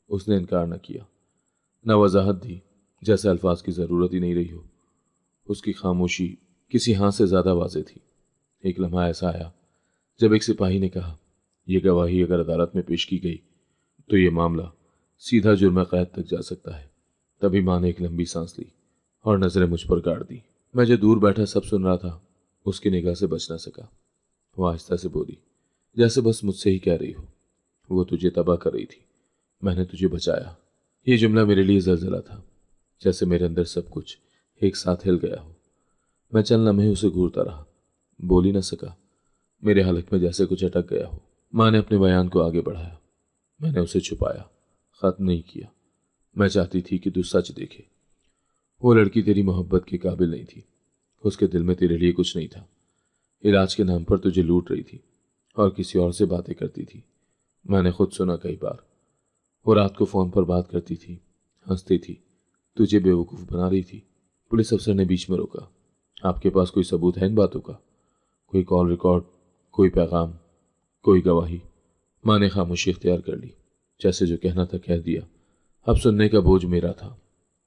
उसने इनकार न किया, न वजाहत दी, जैसे अल्फाज की ज़रूरत ही नहीं रही हो। उसकी खामोशी किसी हाँ से ज़्यादा वाज़ेह थी। एक लम्हा ऐसा आया जब एक सिपाही ने कहा, यह गवाही अगर अदालत में पेश की गई तो ये मामला सीधा जुर्म कैद तक जा सकता है। तभी माँ ने एक लंबी सांस ली और नजरें मुझ पर गाड़ दी। मैं जो दूर बैठा सब सुन रहा था, उसकी निगाह से बच ना सका। वो आहिस्ता से बोली, जैसे बस मुझसे ही कह रही हो, वो तुझे तबाह कर रही थी, मैंने तुझे बचाया। ये जुमला मेरे लिए जलजला था, जैसे मेरे अंदर सब कुछ एक साथ हिल गया हो। मैं चंद लम्हे उसे घूरता रहा, बोल ही न सका। मेरे हलक में जैसे कुछ अटक गया हो। माँ ने अपने बयान को आगे बढ़ाया। मैंने उसे छुपाया, खत्म नहीं किया। मैं चाहती थी कि तू सच देखे। वो लड़की तेरी मोहब्बत के काबिल नहीं थी। उसके दिल में तेरे लिए कुछ नहीं था। इलाज के नाम पर तुझे लूट रही थी और किसी और से बातें करती थी। मैंने खुद सुना कई बार। वो रात को फोन पर बात करती थी, हंसती थी, तुझे बेवकूफ़ बना रही थी। पुलिस अफसर ने बीच में रोका। आपके पास कोई सबूत है इन बातों का? कोई कॉल रिकॉर्ड, कोई पैगाम, कोई गवाही? माँ ने खामोशी इख्तियार कर ली, जैसे जो कहना था कह दिया। अब सुनने का बोझ मेरा था।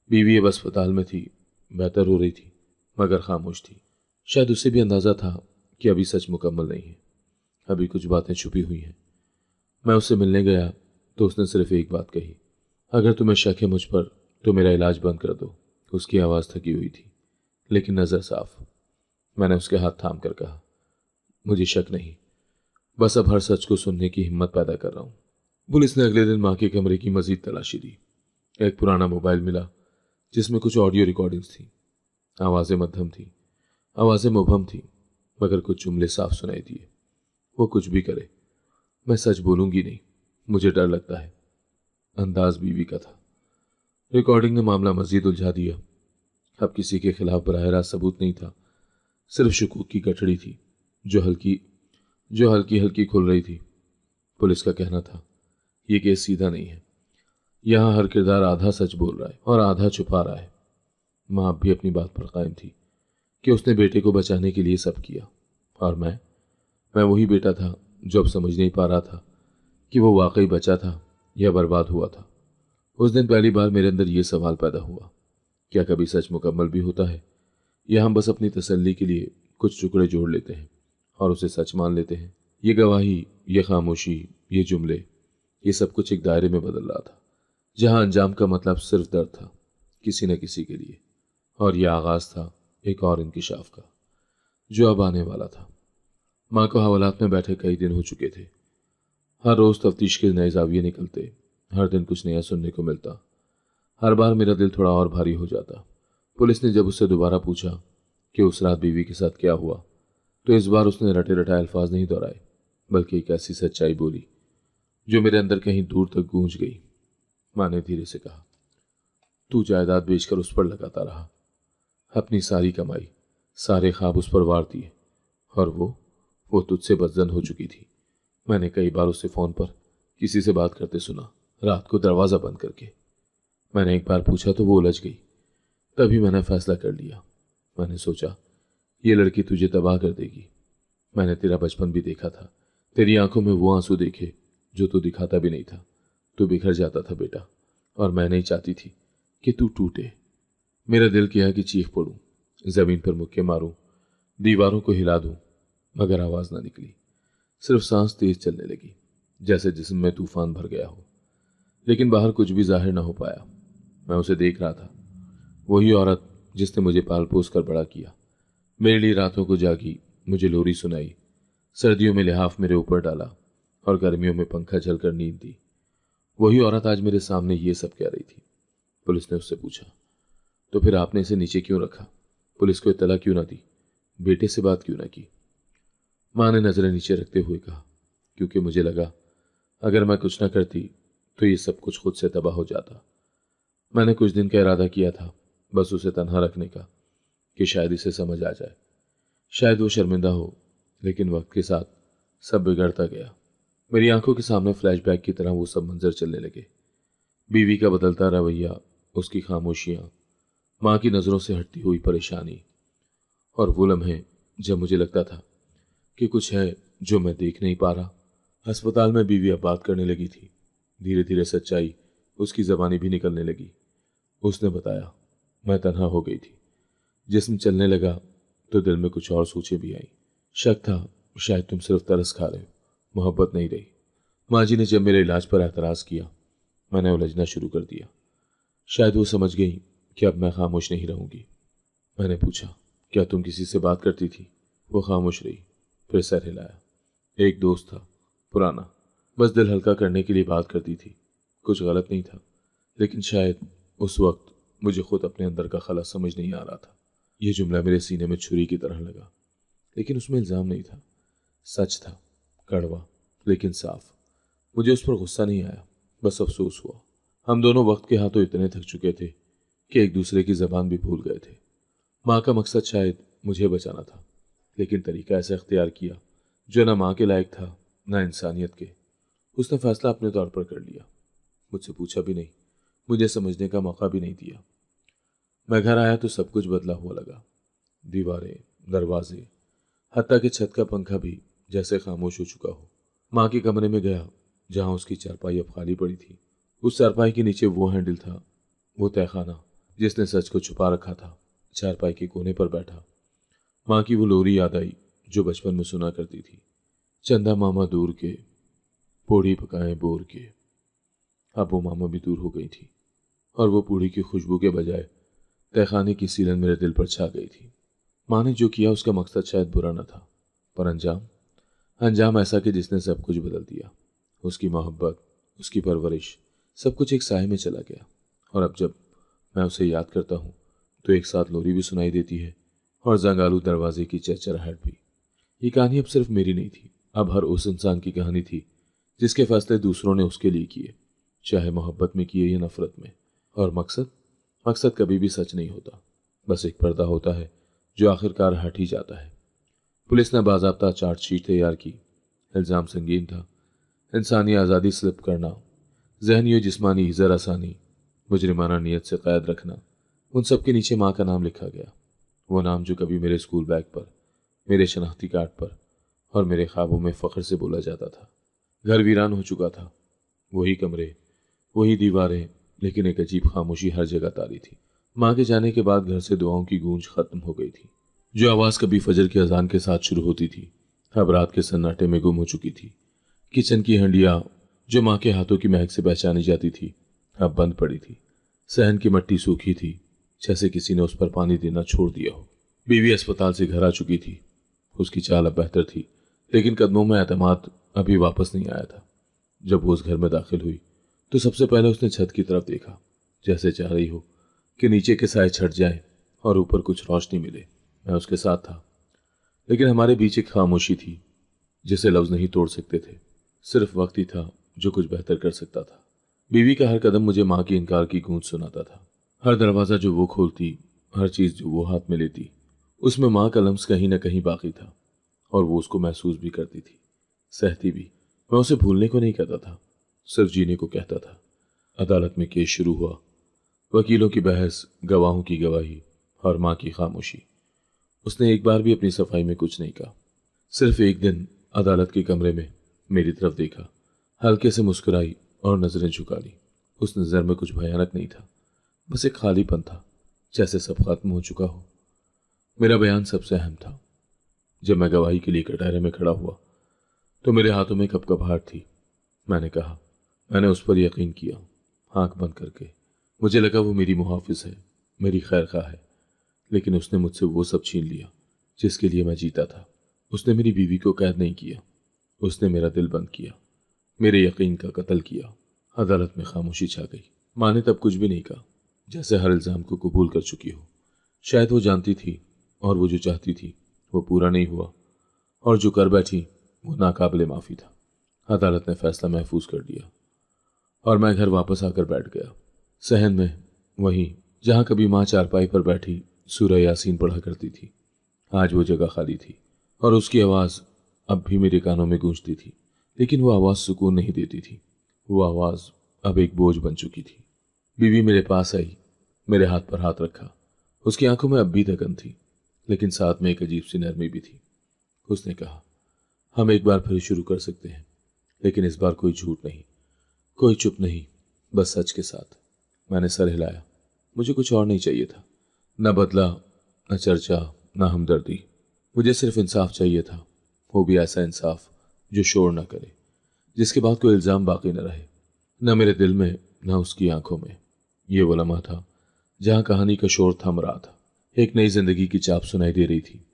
बीवी अब अस्पताल में थी, बेहतर हो रही थी, मगर खामोश थी। शायद उसे भी अंदाजा था कि अभी सच मुकम्मल नहीं है, अभी कुछ बातें छुपी हुई हैं। मैं उससे मिलने गया तो उसने सिर्फ एक बात कही, अगर तुम्हें शक है मुझ पर तो मेरा इलाज बंद कर दो। उसकी आवाज़ थकी हुई थी, लेकिन नज़र साफ। मैंने उसके हाथ थाम कर कहा, मुझे शक नहीं, बस अब हर सच को सुनने की हिम्मत पैदा कर रहा हूँ। पुलिस ने अगले दिन माँ के कमरे की मजीद तलाशी दी। एक पुराना मोबाइल मिला जिसमें कुछ ऑडियो रिकॉर्डिंग्स थी। आवाज़ें मध्यम थी, आवाज़ें मुबहम थी, मगर कुछ जुमले साफ सुनाई दिए। वो कुछ भी करे, मैं सच बोलूंगी नहीं, मुझे डर लगता है। अंदाज बीवी का था। रिकॉर्डिंग ने मामला मजीद उलझा दिया। अब किसी के खिलाफ बराह रास्त सबूत नहीं था, सिर्फ शकूक की गठड़ी थी जो हल्की हल्की खुल रही थी। पुलिस का कहना था, यह केस सीधा नहीं है, यहाँ हर किरदार आधा सच बोल रहा है और आधा छुपा रहा है। माँ अब भी अपनी बात पर कायम थी कि उसने बेटे को बचाने के लिए सब किया, और मैं वही बेटा था जो अब समझ नहीं पा रहा था कि वो वाकई बचा था या बर्बाद हुआ था। उस दिन पहली बार मेरे अंदर ये सवाल पैदा हुआ, क्या कभी सच मुकम्मल भी होता है, या हम बस अपनी तसल्ली के लिए कुछ टुकड़े जोड़ लेते हैं और उसे सच मान लेते हैं। ये गवाही, ये खामोशी, ये जुमले, ये सब कुछ एक दायरे में बदल रहा था, जहां अंजाम का मतलब सिर्फ दर्द था किसी न किसी के लिए, और यह आगाज था एक और इंकिशाफ का जो अब आने वाला था। माँ को हवालात में बैठे कई दिन हो चुके थे। हर रोज तफ्तीश के नए जाविये निकलते, हर दिन कुछ नया सुनने को मिलता। हर बार मेरा दिल थोड़ा और भारी हो जाता। पुलिस ने जब उससे दोबारा पूछा कि उस रात बीवी के साथ क्या हुआ, तो इस बार उसने रटे रटाए अल्फाज नहीं दोहराए, बल्कि एक ऐसी सच्चाई बोली जो मेरे अंदर कहीं दूर तक गूंज गई। माँ ने धीरे से कहा, तू जायदाद बेचकर उस पर लगाता रहा, अपनी सारी कमाई, सारे ख्वाब उस पर वार दिए, और वो तुझसे बदजन हो चुकी थी। मैंने कई बार उसे फोन पर किसी से बात करते सुना, रात को दरवाजा बंद करके। मैंने एक बार पूछा तो वो उलझ गई। तभी मैंने फैसला कर लिया। मैंने सोचा, ये लड़की तुझे तबाह कर देगी। मैंने तेरा बचपन भी देखा था, तेरी आंखों में वो आंसू देखे जो तू दिखाता भी नहीं था। तू बिखर जाता था बेटा, और मैं नहीं चाहती थी कि तू टूटे। मेरा दिल किया कि चीख पड़ूं, जमीन पर मुक्के मारूं, दीवारों को हिला दूं, मगर आवाज ना निकली। सिर्फ सांस तेज चलने लगी, जैसे जिस्म में तूफान भर गया हो। लेकिन बाहर कुछ भी जाहिर ना हो पाया। मैं उसे देख रहा था, वही औरत जिसने मुझे पाल पोस कर बड़ा किया, मेरे लिए रातों को जागी, मुझे लोरी सुनाई, सर्दियों में लिहाफ मेरे ऊपर डाला और गर्मियों में पंखा झलकर नींद दी। वही औरत आज मेरे सामने ये सब कह रही थी। पुलिस ने उससे पूछा, तो फिर आपने इसे नीचे क्यों रखा? पुलिस को इत्तला क्यों ना दी? बेटे से बात क्यों ना की? माँ ने नजरें नीचे रखते हुए कहा, क्योंकि मुझे लगा अगर मैं कुछ न करती तो ये सब कुछ खुद से तबाह हो जाता। मैंने कुछ दिन का इरादा किया था, बस उसे तन्हा रखने का, कि शायद इसे समझ आ जाए, शायद वो शर्मिंदा हो। लेकिन वक्त के साथ सब बिगड़ता गया। मेरी आंखों के सामने फ्लैशबैक की तरह वो सब मंजर चलने लगे। बीवी का बदलता रवैया, उसकी खामोशियां, माँ की नजरों से हटती हुई परेशानी, और वो लम्हे जब मुझे लगता था कि कुछ है जो मैं देख नहीं पा रहा। अस्पताल में बीवी अब बात करने लगी थी। धीरे धीरे सच्चाई उसकी जबानी भी निकलने लगी। उसने बताया, मैं तन्हा हो गई थी। जिस्म चलने लगा तो दिल में कुछ और सोचें भी आई। शक था शायद तुम सिर्फ तरस खा रहे हो, मोहब्बत नहीं रही। माँ जी ने जब मेरे इलाज पर एतराज किया मैंने उलझना शुरू कर दिया। शायद वो समझ गई कि अब मैं खामोश नहीं रहूंगी। मैंने पूछा, क्या तुम किसी से बात करती थी? वो खामोश रही, फिर सर हिलाया। एक दोस्त था, पुराना, बस दिल हल्का करने के लिए बात करती थी। कुछ गलत नहीं था, लेकिन शायद उस वक्त मुझे खुद अपने अंदर का खला समझ नहीं आ रहा था। यह जुमला मेरे सीने में छुरी की तरह लगा, लेकिन उसमें इल्जाम नहीं था, सच था, कड़वा लेकिन साफ। मुझे उस पर गुस्सा नहीं आया, बस अफसोस हुआ। हम दोनों वक्त के हाथों इतने थक चुके थे कि एक दूसरे की जबान भी भूल गए थे। माँ का मकसद शायद मुझे बचाना था, लेकिन तरीका ऐसा इख्तियार किया जो ना माँ के लायक था ना इंसानियत के। उसने फैसला अपने तौर पर कर लिया, मुझसे पूछा भी नहीं, मुझे समझने का मौका भी नहीं दिया। मैं घर आया तो सब कुछ बदला हुआ लगा। दीवारें, दरवाजे, हत्ता कि छत का पंखा भी जैसे खामोश हो चुका हो। माँ के कमरे में गया जहां उसकी चारपाई अब खाली पड़ी थी। उस चारपाई के नीचे वो हैंडल था, वो तहखाना जिसने सच को छुपा रखा था। चारपाई के कोने पर बैठा माँ की वो लोरी याद आई जो बचपन में सुना करती थी। चंदा मामा दूर के, पूड़ी पकाए बोर के। अब वो मामा भी दूर हो गई थी और वो पूड़ी की खुशबू के बजाय तहखाने की सीलन मेरे दिल पर छा गई थी। माँ ने जो किया उसका मकसद शायद बुरा न था, पर अंजाम अंजाम ऐसा कि जिसने सब कुछ बदल दिया। उसकी मोहब्बत, उसकी परवरिश, सब कुछ एक साए में चला गया। और अब जब मैं उसे याद करता हूँ तो एक साथ लोरी भी सुनाई देती है और जंगालू दरवाजे की चरचराहट भी। ये कहानी अब सिर्फ मेरी नहीं थी, अब हर उस इंसान की कहानी थी जिसके फैसले दूसरों ने उसके लिए किए, चाहे मोहब्बत में किए या नफरत में। और मकसद मकसद कभी भी सच नहीं होता, बस एक पर्दा होता है जो आखिरकार हट ही जाता है। पुलिस ने बाज़ाब्ता चार्जशीट तैयार की। इल्ज़ाम संगीन था, इंसानी आज़ादी स्लिप करना, ज़हनी और जिस्मानी हीज़र आसानी, मुजरिमाना नीयत से कैद रखना। उन सब के नीचे माँ का नाम लिखा गया, वो नाम जो कभी मेरे स्कूल बैग पर, मेरे शनाख्ती कार्ड पर और मेरे ख्वाबों में फ़ख्र से बोला जाता था। घर वीरान हो चुका था, वही कमरे, वही दीवारें, लेकिन एक अजीब खामोशी हर जगह तारी थी। माँ के जाने के बाद घर से दुआओं की गूंज खत्म हो गई थी। जो आवाज़ कभी फजर की अजान के साथ शुरू होती थी अब रात के सन्नाटे में गुम हो चुकी थी। किचन की हंडिया जो माँ के हाथों की महक से पहचानी जाती थी अब बंद पड़ी थी। सहन की मिट्टी सूखी थी, जैसे किसी ने उस पर पानी देना छोड़ दिया हो। बीवी अस्पताल से घर आ चुकी थी, उसकी चाल अब बेहतर थी, लेकिन कदमों में एतमाद अभी वापस नहीं आया था। जब वो उस घर में दाखिल हुई तो सबसे पहले उसने छत की तरफ देखा, जैसे चाह रही हो कि नीचे के साए छट जाए और ऊपर कुछ रोशनी मिले। मैं उसके साथ था, लेकिन हमारे बीच एक खामोशी थी जिसे लफ्ज नहीं तोड़ सकते थे। सिर्फ वक्त ही था जो कुछ बेहतर कर सकता था। बीवी का हर कदम मुझे माँ की इनकार की गूंज सुनाता था। हर दरवाज़ा जो वो खोलती, हर चीज़ जो वो हाथ में लेती, उसमें माँ का लम्स कहीं ना कहीं बाकी था और वो उसको महसूस भी करती थी, सहती भी। मैं उसे भूलने को नहीं कहता था, सिर्फ जीने को कहता था। अदालत में केस शुरू हुआ, वकीलों की बहस, गवाहों की गवाही और माँ की खामोशी। उसने एक बार भी अपनी सफाई में कुछ नहीं कहा। सिर्फ एक दिन अदालत के कमरे में मेरी तरफ देखा, हल्के से मुस्कुराई और नजरें झुका ली। उस नज़र में कुछ भयानक नहीं था, बस एक खालीपन था, जैसे सब खत्म हो चुका हो। मेरा बयान सबसे अहम था। जब मैं गवाही के लिए कटहरे में खड़ा हुआ तो मेरे हाथों में कपकपाहट थी। मैंने कहा, मैंने उस पर यकीन किया, आंख बंद करके। मुझे लगा वो मेरी मुहाफिज है, मेरी खैर खा है, लेकिन उसने मुझसे वो सब छीन लिया जिसके लिए मैं जीता था। उसने मेरी बीवी को कैद नहीं किया, उसने मेरा दिल बंद किया, मेरे यकीन का कत्ल किया। अदालत में खामोशी छा गई। माँ ने तब कुछ भी नहीं कहा, जैसे हर इल्ज़ाम को कबूल कर चुकी हो। शायद वो जानती थी और वो जो चाहती थी वो पूरा नहीं हुआ, और जो कर बैठी वो नाकाबिले माफ़ी था। अदालत ने फैसला महफूज कर दिया और मैं घर वापस आकर बैठ गया, सहन में, वहीं जहाँ कभी माँ चारपाई पर बैठी सूरह यासीन पढ़ा करती थी। आज वो जगह खाली थी और उसकी आवाज़ अब भी मेरे कानों में गूंजती थी, लेकिन वो आवाज़ सुकून नहीं देती थी। वो आवाज़ अब एक बोझ बन चुकी थी। बीवी मेरे पास आई, मेरे हाथ पर हाथ रखा। उसकी आंखों में अब भी थकन थी, लेकिन साथ में एक अजीब सी नरमी भी थी। उसने कहा, हम एक बार फिर शुरू कर सकते हैं, लेकिन इस बार कोई झूठ नहीं, कोई चुप नहीं, बस सच के साथ। मैंने सर हिलाया। मुझे कुछ और नहीं चाहिए था, न बदला, न चर्चा, न हमदर्दी। मुझे सिर्फ इंसाफ चाहिए था, वो भी ऐसा इंसाफ जो शोर न करे, जिसके बाद कोई इल्ज़ाम बाकी न रहे, न मेरे दिल में न उसकी आंखों में। ये वो लम्हा था जहां कहानी का शोर थम रहा था। एक नई जिंदगी की चाप सुनाई दे रही थी।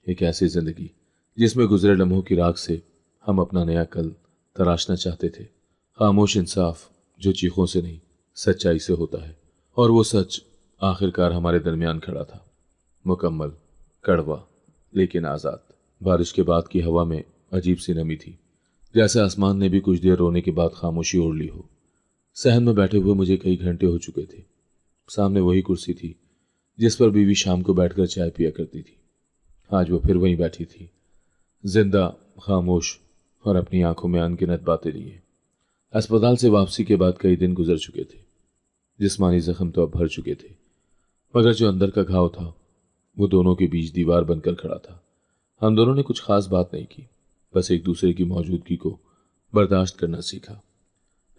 एक ऐसी जिंदगी जिसमें गुजरे लम्हों की राख से हम अपना नया कल तराशना चाहते थे। खामोश इंसाफ जो चीखों से नहीं सच्चाई से होता है। और वो सच आखिरकार हमारे दरमियान खड़ा था, मुकम्मल, कड़वा, लेकिन आज़ाद। बारिश के बाद की हवा में अजीब सी नमी थी, जैसे आसमान ने भी कुछ देर रोने के बाद खामोशी ओढ़ ली हो। सहन में बैठे हुए मुझे कई घंटे हो चुके थे। सामने वही कुर्सी थी जिस पर बीवी शाम को बैठकर चाय पिया करती थी। आज वो फिर वहीं बैठी थी, जिंदा, खामोश और अपनी आंखों में अनगिनत बातें लिए। अस्पताल से वापसी के बाद कई दिन गुजर चुके थे। जिस्मानी जख्म तो अब भर चुके थे, मगर जो अंदर का घाव था वो दोनों के बीच दीवार बनकर खड़ा था। हम दोनों ने कुछ खास बात नहीं की, बस एक दूसरे की मौजूदगी को बर्दाश्त करना सीखा।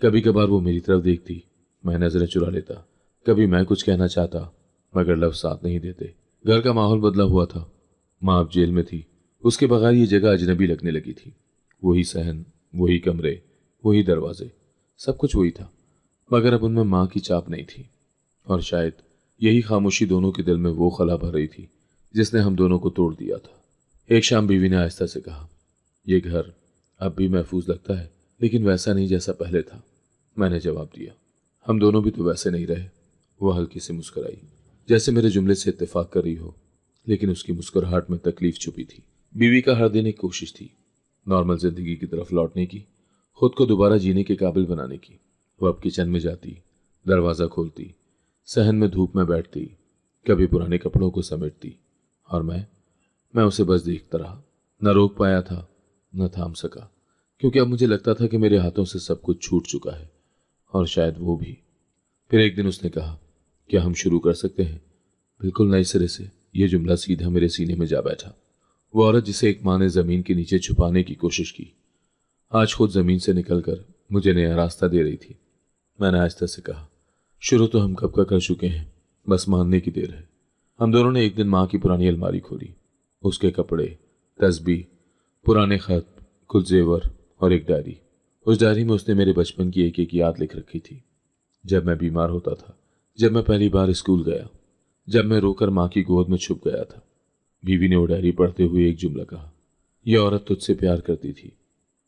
कभी कभार वो मेरी तरफ देखती, मैं नजरें चुरा लेता। कभी मैं कुछ कहना चाहता, मगर लफ्ज साथ नहीं देते। घर का माहौल बदला हुआ था। माँ अब जेल में थी, उसके बगैर ये जगह अजनबी लगने लगी थी। वही सहन, वही कमरे, वही दरवाजे, सब कुछ वही था, मगर अब उनमें माँ की चाप नहीं थी। और शायद यही खामोशी दोनों के दिल में वो खला भर रही थी जिसने हम दोनों को तोड़ दिया था। एक शाम बीवी ने आहिस्ता से कहा, ये घर अब भी महफूज लगता है, लेकिन वैसा नहीं जैसा पहले था। मैंने जवाब दिया, हम दोनों भी तो वैसे नहीं रहे। वह हल्की सी मुस्कुराई, जैसे मेरे जुमले से इत्तेफाक कर रही हो, लेकिन उसकी मुस्कुराहट में तकलीफ छुपी थी। बीवी का हर दिन एक कोशिश थी, नॉर्मल जिंदगी की तरफ लौटने की, खुद को दोबारा जीने के काबिल बनाने की। वो अब किचन में जाती, दरवाज़ा खोलती, सहन में धूप में बैठती, कभी पुराने कपड़ों को समेटती, और मैं उसे बस देखता रहा। न रोक पाया था, न थाम सका, क्योंकि अब मुझे लगता था कि मेरे हाथों से सब कुछ छूट चुका है, और शायद वो भी। फिर एक दिन उसने कहा, क्या हम शुरू कर सकते हैं? बिल्कुल नए सिरे से। यह जुमला सीधा मेरे सीने में जा बैठा। वो औरत जिसे एक माँ ने जमीन के नीचे छुपाने की कोशिश की, आज खुद जमीन से निकलकर मुझे नया रास्ता दे रही थी। मैंने आहिस्ता से कहा, शुरू तो हम कब का कर चुके हैं, बस मानने की देर है। हम दोनों ने एक दिन माँ की पुरानी अलमारी खोली। उसके कपड़े, तस्बीह, पुराने खत, कुछ जेवर और एक डायरी। उस डायरी में उसने मेरे बचपन की एक एक याद लिख रखी थी। जब मैं बीमार होता था, जब मैं पहली बार स्कूल गया, जब मैं रोकर माँ की गोद में छुप गया था। बीवी ने वो डायरी पढ़ते हुए एक जुमला कहा, यह औरत तुझसे प्यार करती थी,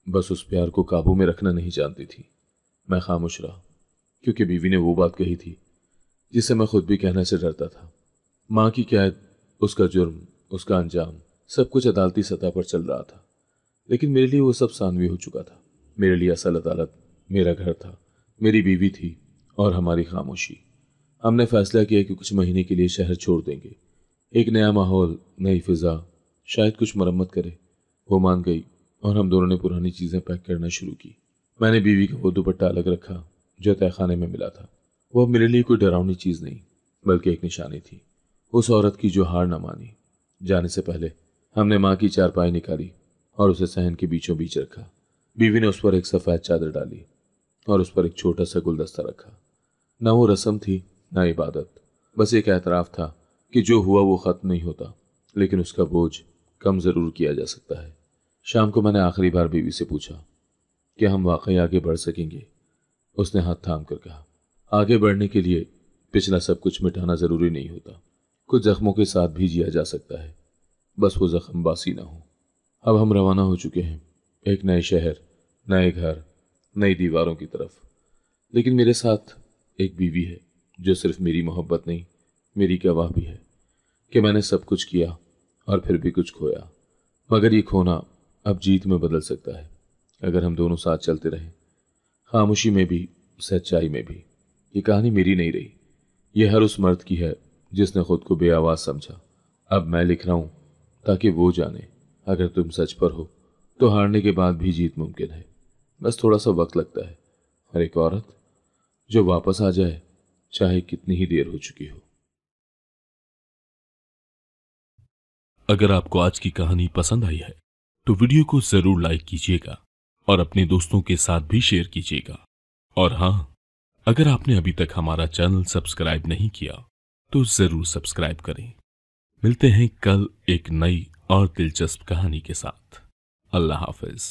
बस उस प्यार को काबू में रखना नहीं जानती थी। मैं खामोश रहा, क्योंकि बीवी ने वो बात कही थी जिसे मैं खुद भी कहने से डरता था। माँ की कैद, उसका जुर्म, उसका अंजाम, सब कुछ अदालती सतह पर चल रहा था, लेकिन मेरे लिए वो सब सानवी हो चुका था। मेरे लिए असल अदालत मेरा घर था, मेरी बीवी थी और हमारी खामोशी। हमने फैसला किया कि कुछ महीने के लिए शहर छोड़ देंगे। एक नया माहौल, नई फिजा, शायद कुछ मरम्मत करे। वो मान गई और हम दोनों ने पुरानी चीज़ें पैक करना शुरू की। मैंने बीवी का वो दुपट्टा अलग रखा जो तहखाने में मिला था। वो अब मेरे लिए कोई डरावनी चीज़ नहीं, बल्कि एक निशानी थी, उस औरत की जो हार न मानी। जाने से पहले हमने माँ की चारपाई निकाली और उसे सहन के बीचों बीच रखा। बीवी ने उस पर एक सफ़ेद चादर डाली और उस पर एक छोटा सा गुलदस्ता रखा। न वो रस्म थी, न इबादत, बस एक एतराफ़ था कि जो हुआ वो ख़त्म नहीं होता, लेकिन उसका बोझ कम ज़रूर किया जा सकता है। शाम को मैंने आखिरी बार बीवी से पूछा, क्या हम वाकई आगे बढ़ सकेंगे? उसने हाथ थाम कर कहा, आगे बढ़ने के लिए पिछला सब कुछ मिटाना ज़रूरी नहीं होता। कुछ जख्मों के साथ भी जिया जा सकता है, बस वो जख्म बासी ना हो। अब हम रवाना हो चुके हैं, एक नए शहर, नए घर, नई दीवारों की तरफ। लेकिन मेरे साथ एक बीवी है जो सिर्फ मेरी मोहब्बत नहीं, मेरी गवाह भी है कि मैंने सब कुछ किया और फिर भी कुछ खोया। मगर ये खोना अब जीत में बदल सकता है, अगर हम दोनों साथ चलते रहें, खामोशी में भी, सच्चाई में भी। ये कहानी मेरी नहीं रही, ये हर उस मर्द की है जिसने खुद को बेआवाज समझा। अब मैं लिख रहा हूं ताकि वो जाने, अगर तुम सच पर हो तो हारने के बाद भी जीत मुमकिन है। बस थोड़ा सा वक्त लगता है, और एक औरत जो वापस आ जाए, चाहे कितनी ही देर हो चुकी हो। अगर आपको आज की कहानी पसंद आई है तो वीडियो को जरूर लाइक कीजिएगा और अपने दोस्तों के साथ भी शेयर कीजिएगा। और हाँ, अगर आपने अभी तक हमारा चैनल सब्सक्राइब नहीं किया तो जरूर सब्सक्राइब करें। मिलते हैं कल एक नई और दिलचस्प कहानी के साथ। अल्लाह हाफिज।